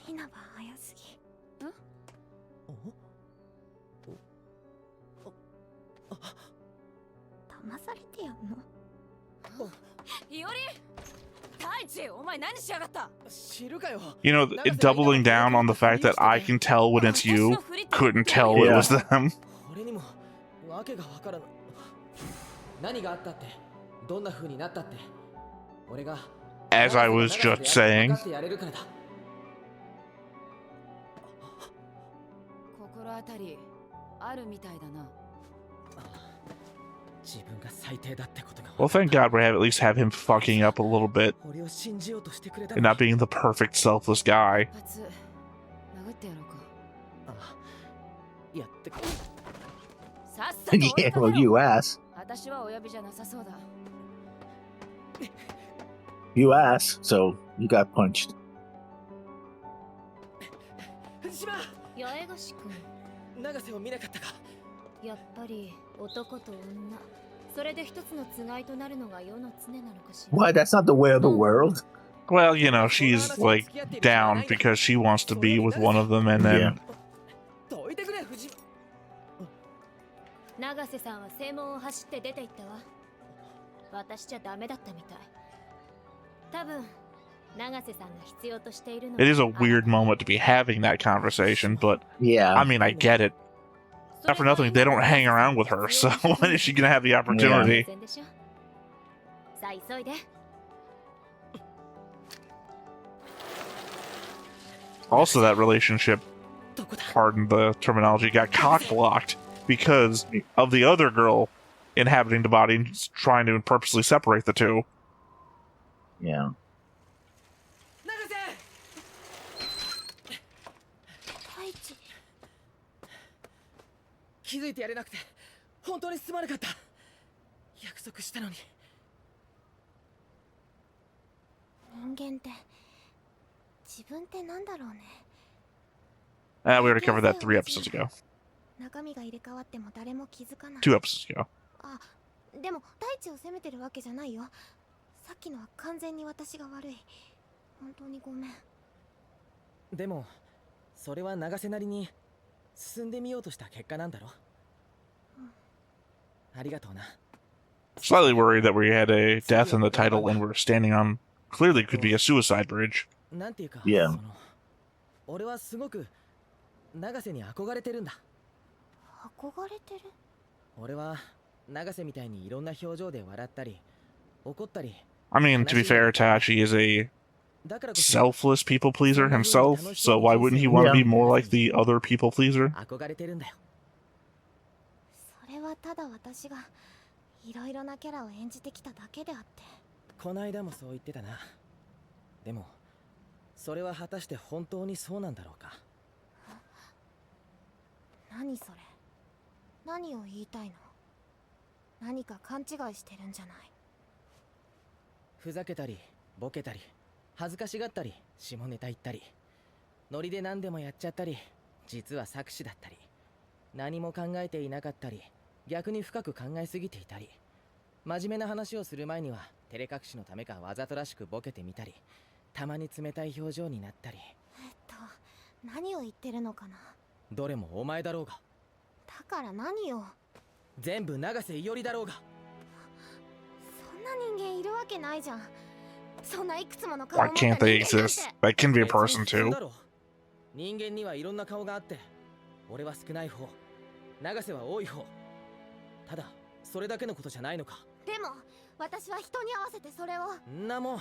稲葉早すぎ。騙されてやんの？いおり、太一、お前何しやがった？ 知るかよ。 You know, doubling down on the fact that I can tell when it's you, couldn't tell it was them. 俺にもわけがわからない。何があったって、どんな風になったって、俺が As I was just saying. 分かってやれるからだ。心当たりあるみたいだな。自分が最低だってことが。 Well, thank God we have at least have him fucking up a little bit 俺を信じようとしてくれた。 and not being the perfect selfless guy. 一発殴ってやろうか。あ、やってく。さっさと追い Yeah, か well, けろ。 you asked. 私はお呼びじゃなさそうだ。 You asked, so you got punched. 藤島、八重樫君、永瀬を見なかったか。やっぱり男と女、それで一つのつがいとなるのが世の常なのかしら。 What? That's not the way of the world. Well, you know, she's like down because she wants to be with one of them, and then どいてくれ、藤島。永瀬さんは正門を走って出て行ったわ。私じゃダメだったみたい。多分永瀬さんが必要としているの it is a weird moment to be having that conversation, but Yeah. I mean, I get it. Not for nothing, they don't hang around with her, so when is she gonna have the opportunity? さあ急いで。 Also, that relationship, どこだ。 pardon the terminology, got cock-blocked because of the other girl inhabiting the body and trying to purposely separate the two. Yeah. 永瀬。太一、気づいてやれなくて本当にすまなかった。約束したのに。人間って自分ってなんだろうね。 We already covered that 3 episodes ago. 中身が入れ替わっても誰も気づかない。 2 episodes ago. あ、でも大地を責めてるわけじゃないよ。さっきのは完全に私が悪い。本当にごめん。でもそれは長瀬なりに進んでみようとした結果なんだろ。ありがとうな。 Slightly worried that we had a death in the title and we're standing on clearly could be a suicide bridge. なんていうか、Yeah. その俺はすごく長瀬に憧れてるんだ。憧れてる？俺は長瀬みたいにいろんな表情で笑ったり怒ったり。 I mean, to be fair, Tachi is a だからこそ selfless people pleaser himself, so why wouldn't he want to be more like the other people pleaser? 憧れてるんだよ。それはただ私がいろいろなキャラを演じてきただけであって。こないだもそう言ってたな。でもそれは果たして本当にそうなんだろうか。何それ？何を言いたいの？何か勘違いしてるんじゃない？ふざけたりボケたり恥ずかしがったり下ネタ言ったりノリで何でもやっちゃったり実は作詞だったり何も考えていなかったり逆に深く考えすぎていたり真面目な話をする前には照れ隠しのためかわざとらしくボケてみたりたまに冷たい表情になったり。何を言ってるのかな。どれもお前だろうが。だから何を。全部永瀬いおりだろうが。そんな人間いるわけないじゃん。そんないくつもの顔を Why 持った can't they 人間なんて。 exist? That can be a person 別に普通 too. だろ。人間にはいろんな顔があって俺は少ない方永瀬は多い方。ただそれだけのことじゃないのか。でも私は人に合わせてそれを。んなもん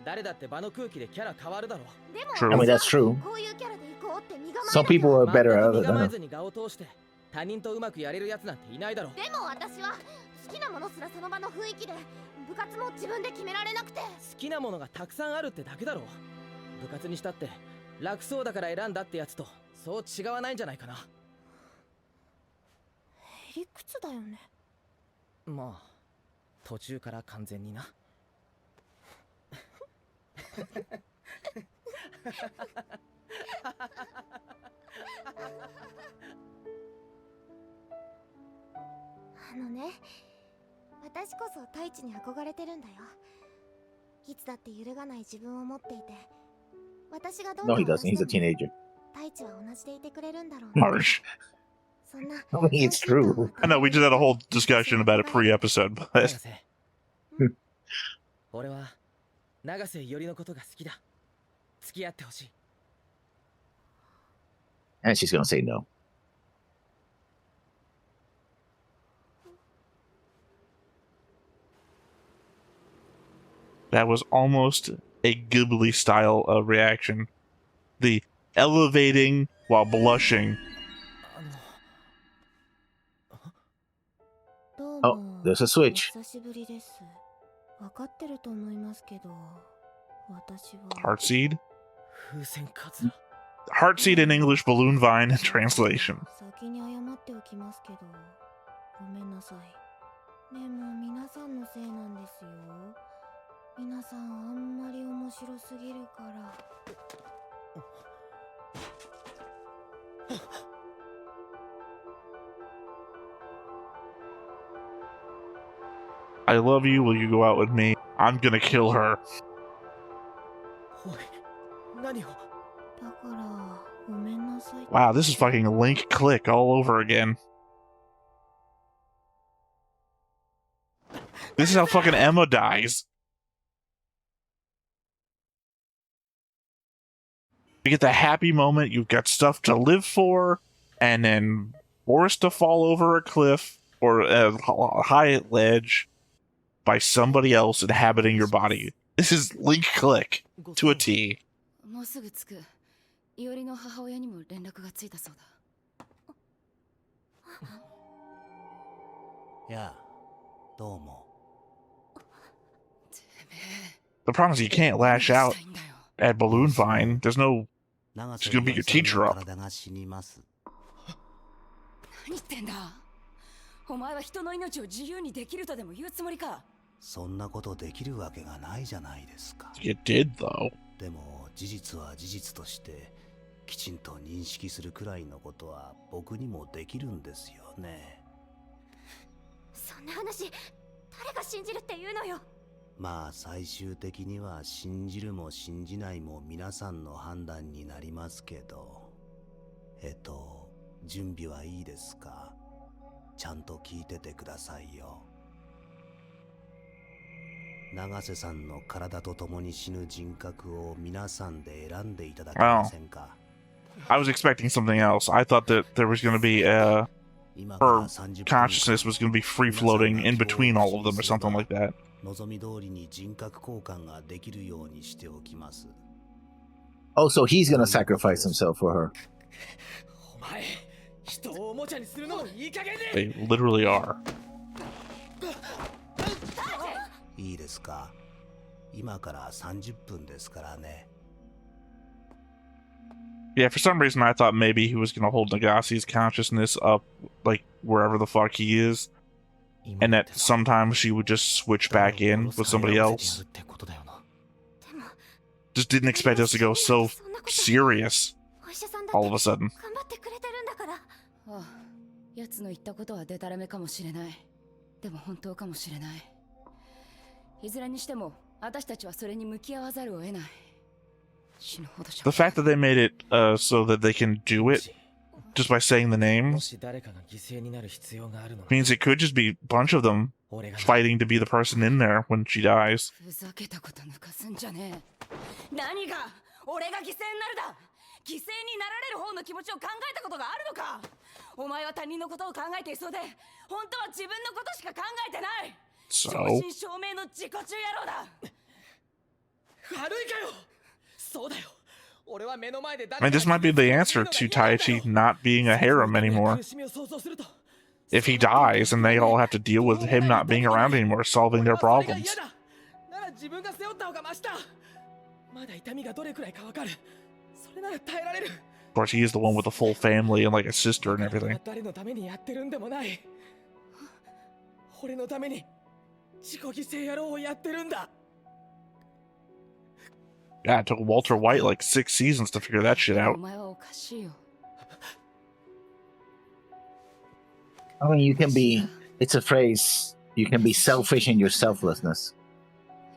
誰だって場の空気でキャラ変わるだろ。でも True. I mean, that's true. こういうキャラで行こうって身構えなきゃ。 Some people are better 全 at く it 身構え than ずに顔を通して他人とうまくやれるやつなんていないだろ。でも私は好きなものすらその場の雰囲気で部活も自分で決められなくて。好きなものがたくさんあるってだけだろ。部活にしたって楽そうだから選んだってやつとそう違わないんじゃないかな。へりくつだよね。まあ途中から完全にな。私こそ太一に憧れてるんだよ。いつだって揺るがない自分を持っていて、私がどん No, な he doesn't. He's a teenager. 太一は同じでいてくれるんだろうね。 Harsh. そんな I mean, it's true. I know we just had a whole discussion about it pre-episode, 永 but 瀬俺は永瀬よりのことが好きだ。付き合ってほしい。 And she's gonna say no. that was almost a Ghibli style reaction. The elevating while blushing. どう Oh, も there's a switch. お久しぶりです。わかってると思いますけど、私は Heartseed? 風船カツラ。 Heartseed in English, balloon vine in translation. 先に謝っておきますけど、ごめんなさい。でも皆さんのせいなんですよ。皆さんあんまり面白すぎるから。 I love you, will you go out with me? I'm gonna kill her. おい、何を。だからごめんなさい。 Wow, this is fucking link click all over again. This is how fucking Emma dies. You get the happy moment, you've got stuff to live for, and then forced to fall over a cliff or a high ledge by somebody else inhabiting your body. This is link click to a T. もうすぐ着く。いおりの母親にも連絡がついたそうだ。やあ、どうも。 The problem is you can't lash out at Balloon Vine. There's no... 長 She's 瀬 gonna beat ゆ your りさん teacher の up. 体が死にます。何言ってんだ。お前は人の命を自由にできるとでも言うつもりか。そんなことできるわけがないじゃないですか。 You did, though. でも事実は事実としてきちんと認識するくらいのことは僕にもできるんですよね。そんな話誰が信じるって言うのよ。まあ最終的には信じるも信じないも皆さんの判断になりますけど、準備はいいですか？ちゃんと聞いててくださいよ。永瀬さんの体と共に死ぬ人格を皆さんで選んでいただけませんか？ I was expecting something else. I thought that there was going to be her consciousness was going to be free floating in between all of them or something like that. 望み通りに人格交換ができるようにしておきます。 Oh, so he's gonna sacrifice himself for her. お前人をおもちゃにするのもいい加減で。 They literally are. いいですか？今から30分ですからね。 Yeah, for some reason I thought maybe he was going to hold Nagasi's consciousness up, like, wherever the fuck he is, and that sometimes she would just switch back in with somebody else. Just didn't expect us to go so serious all of a sudden. 頑張ってくれてるんだから。ああ、奴の言ったことはデタラメかもしれない。でも本当かもしれない。いずれにしても私たちはそれに向き合わざるを得ない。 The fact that they made it so that they can do it just by saying the names means it could just be a bunch of them fighting to be the person in there when she dies. ふざけたこと抜かすんじゃねえ。何が俺が犠牲になるだ。犠牲になられる方の気持ちを考えたことがあるのか。お前は他人のことを考えていそうで、本当は自分のことしか考えてない。 So 正真正銘の自己中野郎だ。悪いかよ。そうだよ。俺は目の前で I mean, this might be the answer to Taichi not being a harem anymore. If he dies, and they all have to deal with him not being around anymore, solving their problems. なら自分が背負った方がマシだ。まだ痛みがどれくらいかわかる。それなら耐えられる。 Of course, he is the one with a full family and like a sister and everything. 誰のためにやってるんでもない。俺のために自己犠牲野郎をやってるんだ。 Yeah, it took Walter White like 6 seasons to figure that shit out. お前はおかしいよ。 I mean, you can be. It's a phrase. You can be selfish in your selflessness.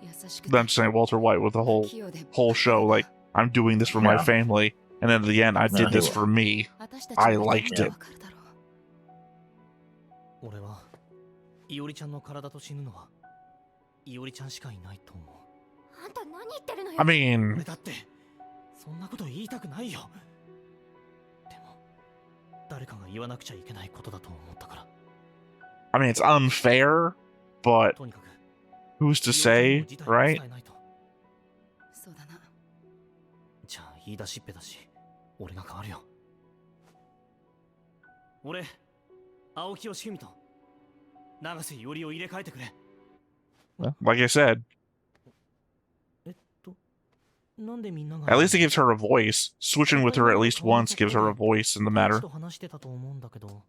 優しく But I'm just saying Walter White with the whole show, like, I'm doing this for my Yeah. family, and then at the end, I did this for me. 私たち I の liked こと it. わかるだろう。俺は、いおりちゃんの体と死ぬのは、いおりちゃんしかいないと思う。あんた何言ってるのよ。 I mean, 俺だって、そんなこと言いたくないよ。でも、誰かが言わなくちゃいけないことだと思ったから。I mean, it's unfair, but とにかく、 who's to say, いおりちゃんの事態を right? 伝えないと。そうだな。じゃあ、言い出しっぺだし、俺が変わるよ。俺、青木義文と、永瀬いおりを入れ替えてくれ。 Well, like I said, なんでみんなが at least it gives her a voice. Switching with her at least once gives her a voice in the 大 matter. 地と話してたと思うんだけど、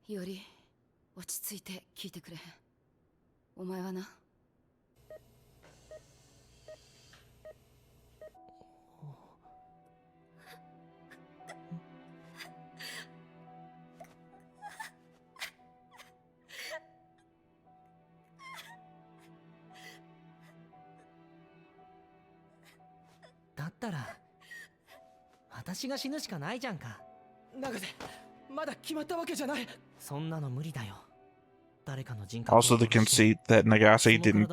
より落ち着いて聞いてくれ。お前はな。だったら、私が死ぬしかないじゃんか。永瀬、まだ決まったわけじゃない。そんなの無理だよ。誰かの人格を Also, the 殺して conceit that Nagase didn't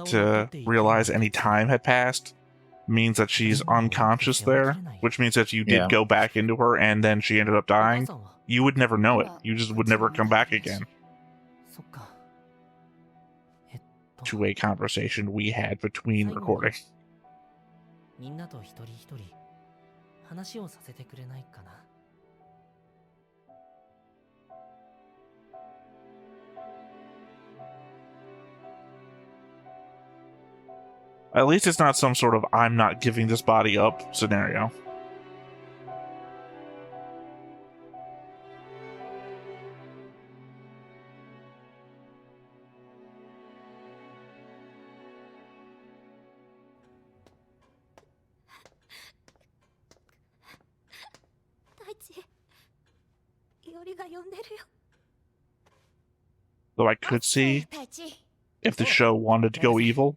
realize any time had passed means that she's unconscious there, which means if you did Yeah. go back into her and then she ended up お母 dying, さんは you would never know it. You just would never come back again そっか。to a conversation we had between recording. みんなと一人一人話をさせてくれないかな。 At least it's not some sort of I'm not giving this body up scenario. りが呼んでるよ。 Though I could see, 太一 if the show wanted to go evil,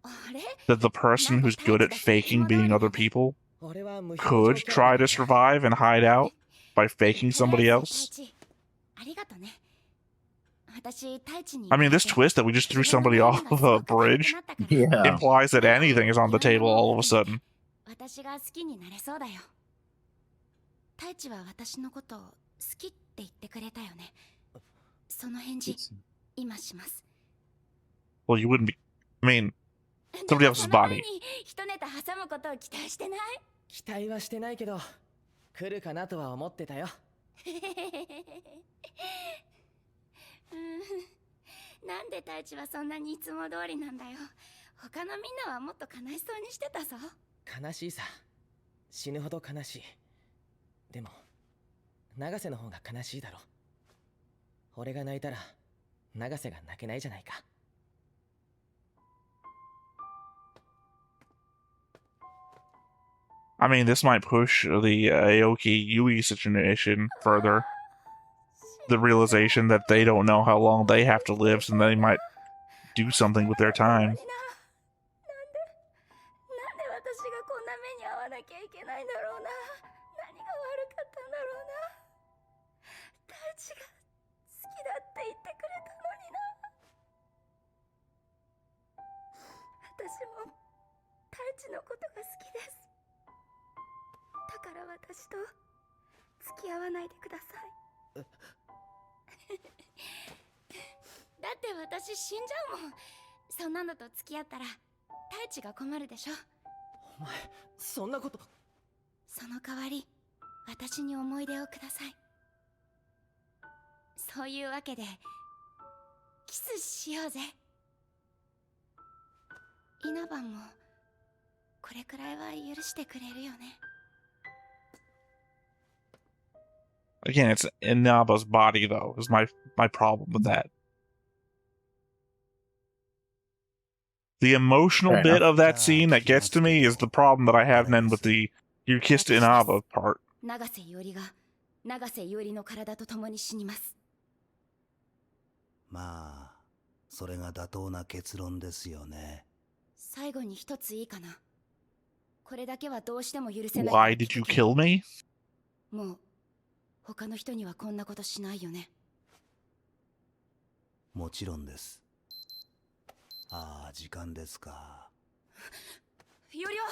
あれ that the person who's good at faking being other people could try to survive and hide out by faking somebody else. ありがとね。私太一に I mean, this twist that we just threw somebody off of a bridge Yeah. implies that anything is on the table all of a sudden. 私が好きになれそうだよ。太一は私のことを好きって言ってくれたよね。その返事今します。 Well, you wouldn't be. I mean, somebody else's body. 一ネタ挟むことを期待してない？期待はしてないけど来るかなとは思ってたよ。なんで太一はそんなにいつも通りなんだよ。他のみんなはもっと悲しそうにしてたぞ。悲しいさ。死ぬほど悲しい。でも永瀬の方が悲しいだろ。俺が泣いたら永瀬が泣けないじゃないか。I mean, this might push the Aoki Yui situation further. The realization that they don't know how long they have to live, so they might do something with their time. なんで私がこんな目に遭わなきゃいけないんだろうな。何が悪かったんだろうな。太一が好きだって言ってくれたのにな。私も太一のことが好きです。だから私と付き合わないでください。だって私死んじゃうもん。そんなのと付き合ったら太一が困るでしょ。お前そんなこと。その代わり私に思い出をください。そういうわけでキスしようぜ。稲葉もこれくらいは許してくれるよね。 Again, it's Inaba's body, though, is my problem with that. The emotional bit of that scene that gets to me is the problem that I have then with the you kissed Inaba part. 永瀬伊織が永瀬伊織の体と共に死にます。まあ、それが妥当な結論ですよね。最後に一ついいかな。これだけはどうしても許せない。 Why did you kill me? もう他の人にはこんなことしないよね。もちろんです。ああ、時間ですか。伊織は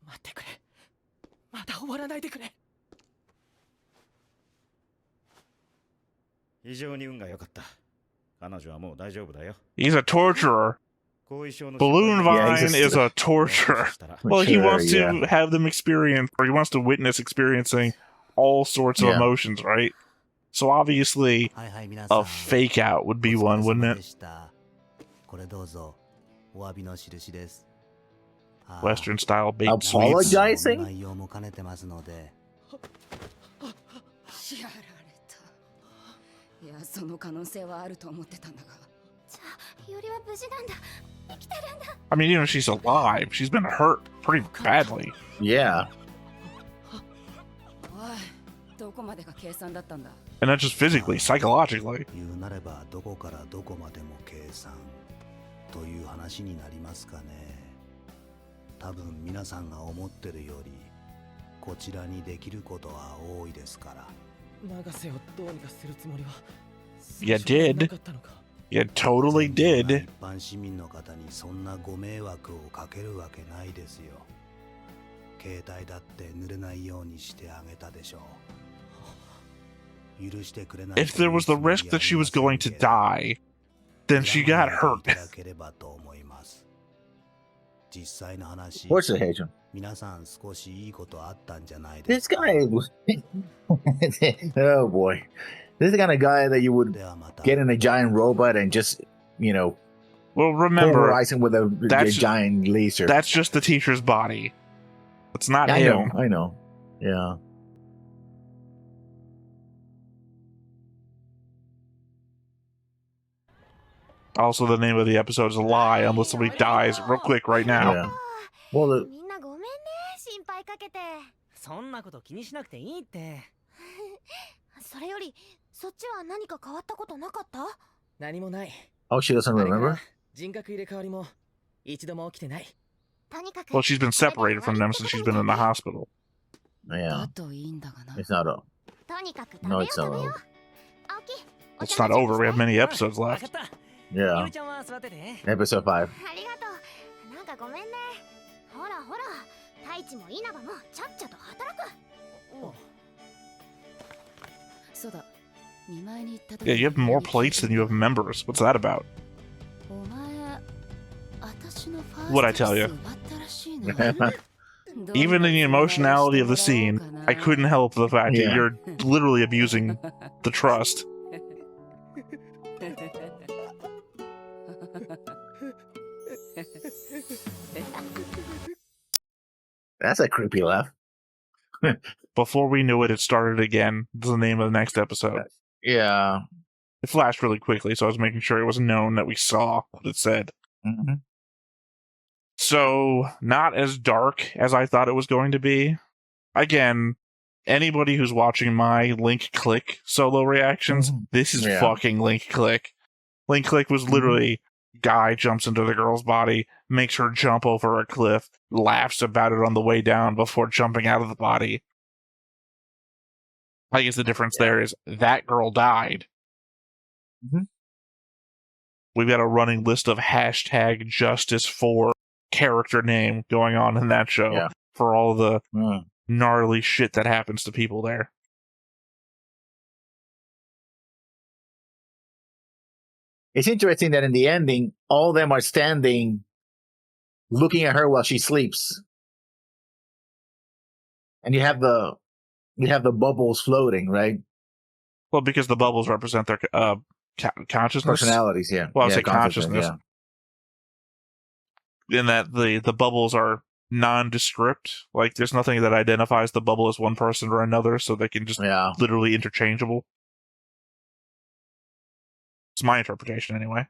待ってくれ。まだ終わらないでくれ。非常に運が良かった。彼女はもう大丈夫だよ。 He's a torturer. Balloon Vine is a torturer. Well, he wants to have them experience, or he wants to witness experiencing all sorts of emotions, right? So obviously, a fake out would be one, wouldn't it? Western style baked sweets. Apologizing? やられた。いや、その可能性はあると思ってたんだが。じゃあ、伊織は無事なんだ。生きてるんだ。 I mean, even if she's alive, she's been hurt pretty badly. Yeah. おい、どこまでが計算だったんだ。 And not just physically, psychologically. 言うなればどこからどこまでも計算という話になりますかね。多分皆さんが思ってるよりこちらにできることは多いですから。永瀬をどうにかするつもりは。You did. You totally did. 一般市民の方にそんなご迷惑をかけるわけないですよ。携帯だって濡れないようにしてあげたでしょう。許してくれない。 If there was the risk that she was going to die, then she got hurt. 実際の話。Of course, I hate him. 皆さん少しいいことあったんじゃないで This すか。 guy was. Oh boy. This is the kind of guy that you would get in a giant robot and just, you know, well, remember, pulverize him with a giant laser. That's just the teacher's body. It's not I him. know, I know. Yeah. Also, the name of the episode is a lie unless somebody dies real quick right now. Yeah. Well, the, みんなごめんね、心配かけて。そんなこと気にしなくていいって。それより、そっちは何か変わったことなかった？何もない。 oh, she doesn't あれから remember? 人格入れ替わりも一度も起きてない。とにかく Well, she's been これで separated 終 from わり them って since こと she's み been たい in the ね。 hospital. Yeah. だといいんだがな。 It's not a. とにかく食べ No, よう it's 食 not べよう。 over. 青木、お It's 茶 not の準 over. 備 We し have て。 many わ episodes か left. った。ゆ Yeah. うちゃんは座ってて。 Episode 5. ありがとう。なんかごめんね。ほらほら、太一も稲葉もちゃっちゃと働く。そうだ。見舞いに行った時 Yeah, you have more plates than you have members. What's that about? お前、私のファースト What'd I tell you? キス奪ったらしいな。 Even in the emotionality of the scene, I couldn't help the fact that Yeah. you're literally abusing the trust. That's a creepy laugh. Before we knew it, it started again. That's the name of the next episode. Yeah. It flashed really quickly, so I was making sure it was known that we saw what it said. Mm-hmm. So, not as dark as I thought it was going to be. Again, anybody who's watching my Link Click solo reactions, this is fucking Link Click. Link Click was literally guy jumps into the girl's body, makes her jump over a cliff, laughs about it on the way down before jumping out of the body. I guess the difference there is that girl died. We've got a running list of hashtag justice for character name going on in that show for all the gnarly shit that happens to people there. It's interesting that in the ending, all of them are standing looking at her while she sleeps. And you have the bubbles floating, right? Well, because the bubbles represent their consciousness. Personalities, yeah. Well, I yeah, say consciousness. Yeah. In that the bubbles are nondescript. Like, there's nothing that identifies the bubble as one person or another, so they can just literally interchangeable. It's my interpretation, anyway.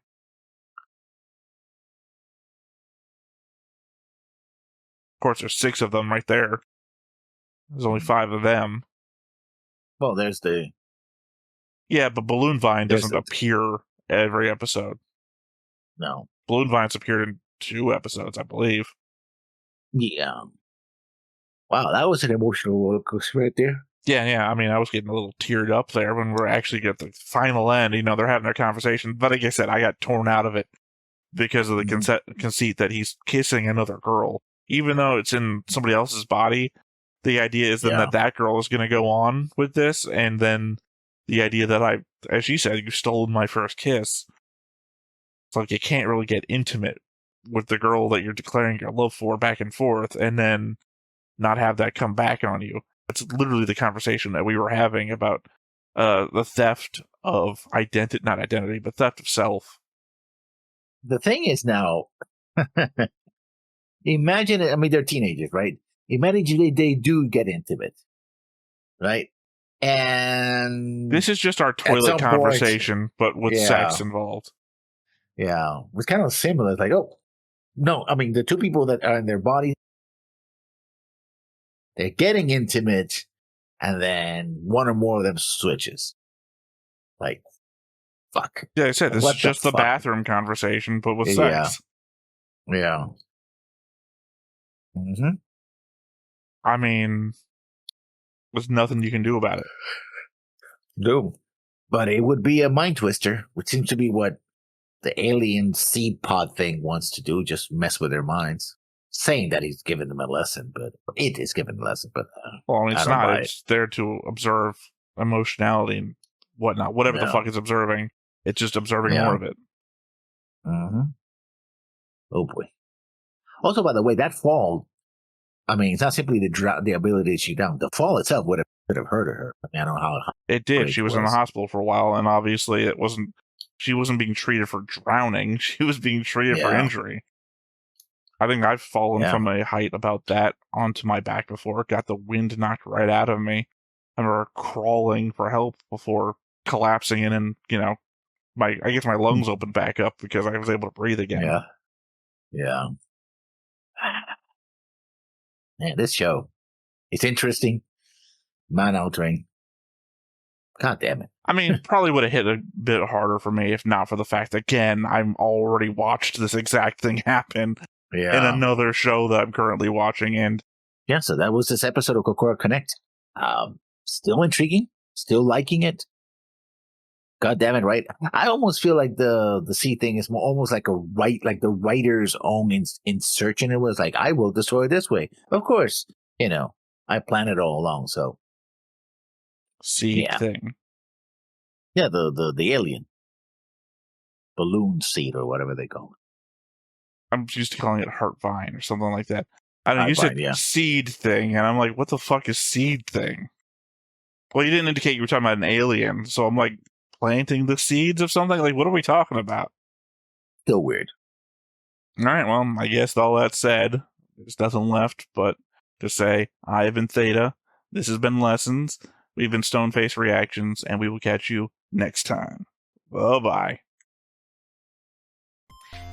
Of course, there's 6 of them right there. There's only 5 of them. Well, there's the... Yeah, but Balloon Vine doesn't appear every episode. No. Balloon Vine's appeared in 2 episodes, I believe. Yeah. Wow, that was an emotional roller coaster right there. Yeah. I mean, I was getting a little teared up there when we're actually at the final end. You know, they're having their conversation. But like I said, I got torn out of it because of the conceit that he's kissing another girl. Even though it's in somebody else's body, the idea is then that girl is going to go on with this. And then the idea that as you said, you stole my first kiss. It's like you can't really get intimate with the girl that you're declaring your love for back and forth and then not have that come back on you. That's literally the conversation that we were having about the theft of not identity, but theft of self. The thing is now, imagine, I mean, they're teenagers, right? Imagine they do get intimate, right? And this is just our toilet conversation, but with sex involved. Yeah. It's kind of similar. It's like, oh, no, I mean, the 2 people that are in their bodies, they're getting intimate, and then one or more of them switches. Like, fuck. Yeah, I said, this is just the bathroom conversation, but with sex. Yeah. Mm-hmm. I mean, there's nothing you can do about it. No. But it would be a mind twister, which seems to be what the alien seed pod thing wants to do, just mess with their minds. Saying that he's giving them a lesson, but it is giving a lesson. But well, I mean, it's not. It's there to observe emotionality and whatnot. Whatever the fuck it's observing, it's just observing more of it. Mm-hmm. Oh boy. Also, by the way, that fall, I mean, it's not simply the ability to shoot down. The fall itself would have hurt her. I mean, I don't know how it did. She was in the hospital for a while, and obviously she wasn't being treated for drowning. She was being treated for injury. I think I've fallen from a height about that onto my back before. Got the wind knocked right out of me. I remember crawling for help before collapsing in, and I guess my lungs opened back up because I was able to breathe again. Yeah. Yeah, this show, it's interesting, mind-altering. God damn it. I mean, probably would have hit a bit harder for me if not for the fact that, again, I'm already watched this exact thing happen in another show that I'm currently watching. And yeah, so that was this episode of Kokoro Connect. Still intriguing, still liking it. God damn it, right? I almost feel like the seed thing is more almost like the writer's own insertion. It was like, I will destroy it this way. Of course, I planned it all along. So seed thing. Yeah, the alien balloon seed or whatever they call it. I'm used to calling it heart vine or something like that. I don't know. You Heart said vine, seed thing, and I'm like, what the fuck is seed thing? Well, you didn't indicate you were talking about an alien, so I'm like, planting the seeds of something? Like, what are we talking about? Still weird. All right, well, I guess all that said, there's nothing left but to say, I have been Theta, this has been Lessons, we've been Stoneface Reactions, and we will catch you next time. Bye-bye.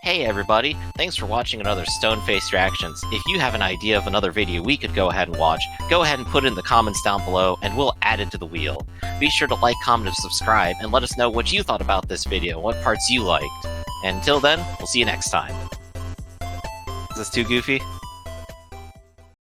Hey everybody, thanks for watching another Stoneface Reactions. If you have an idea of another video we could go ahead and watch, go ahead and put it in the comments down below and we'll add it to the wheel. Be sure to like, comment, and subscribe, and let us know what you thought about this video, what parts you liked. And until then, we'll see you next time. Is this too goofy?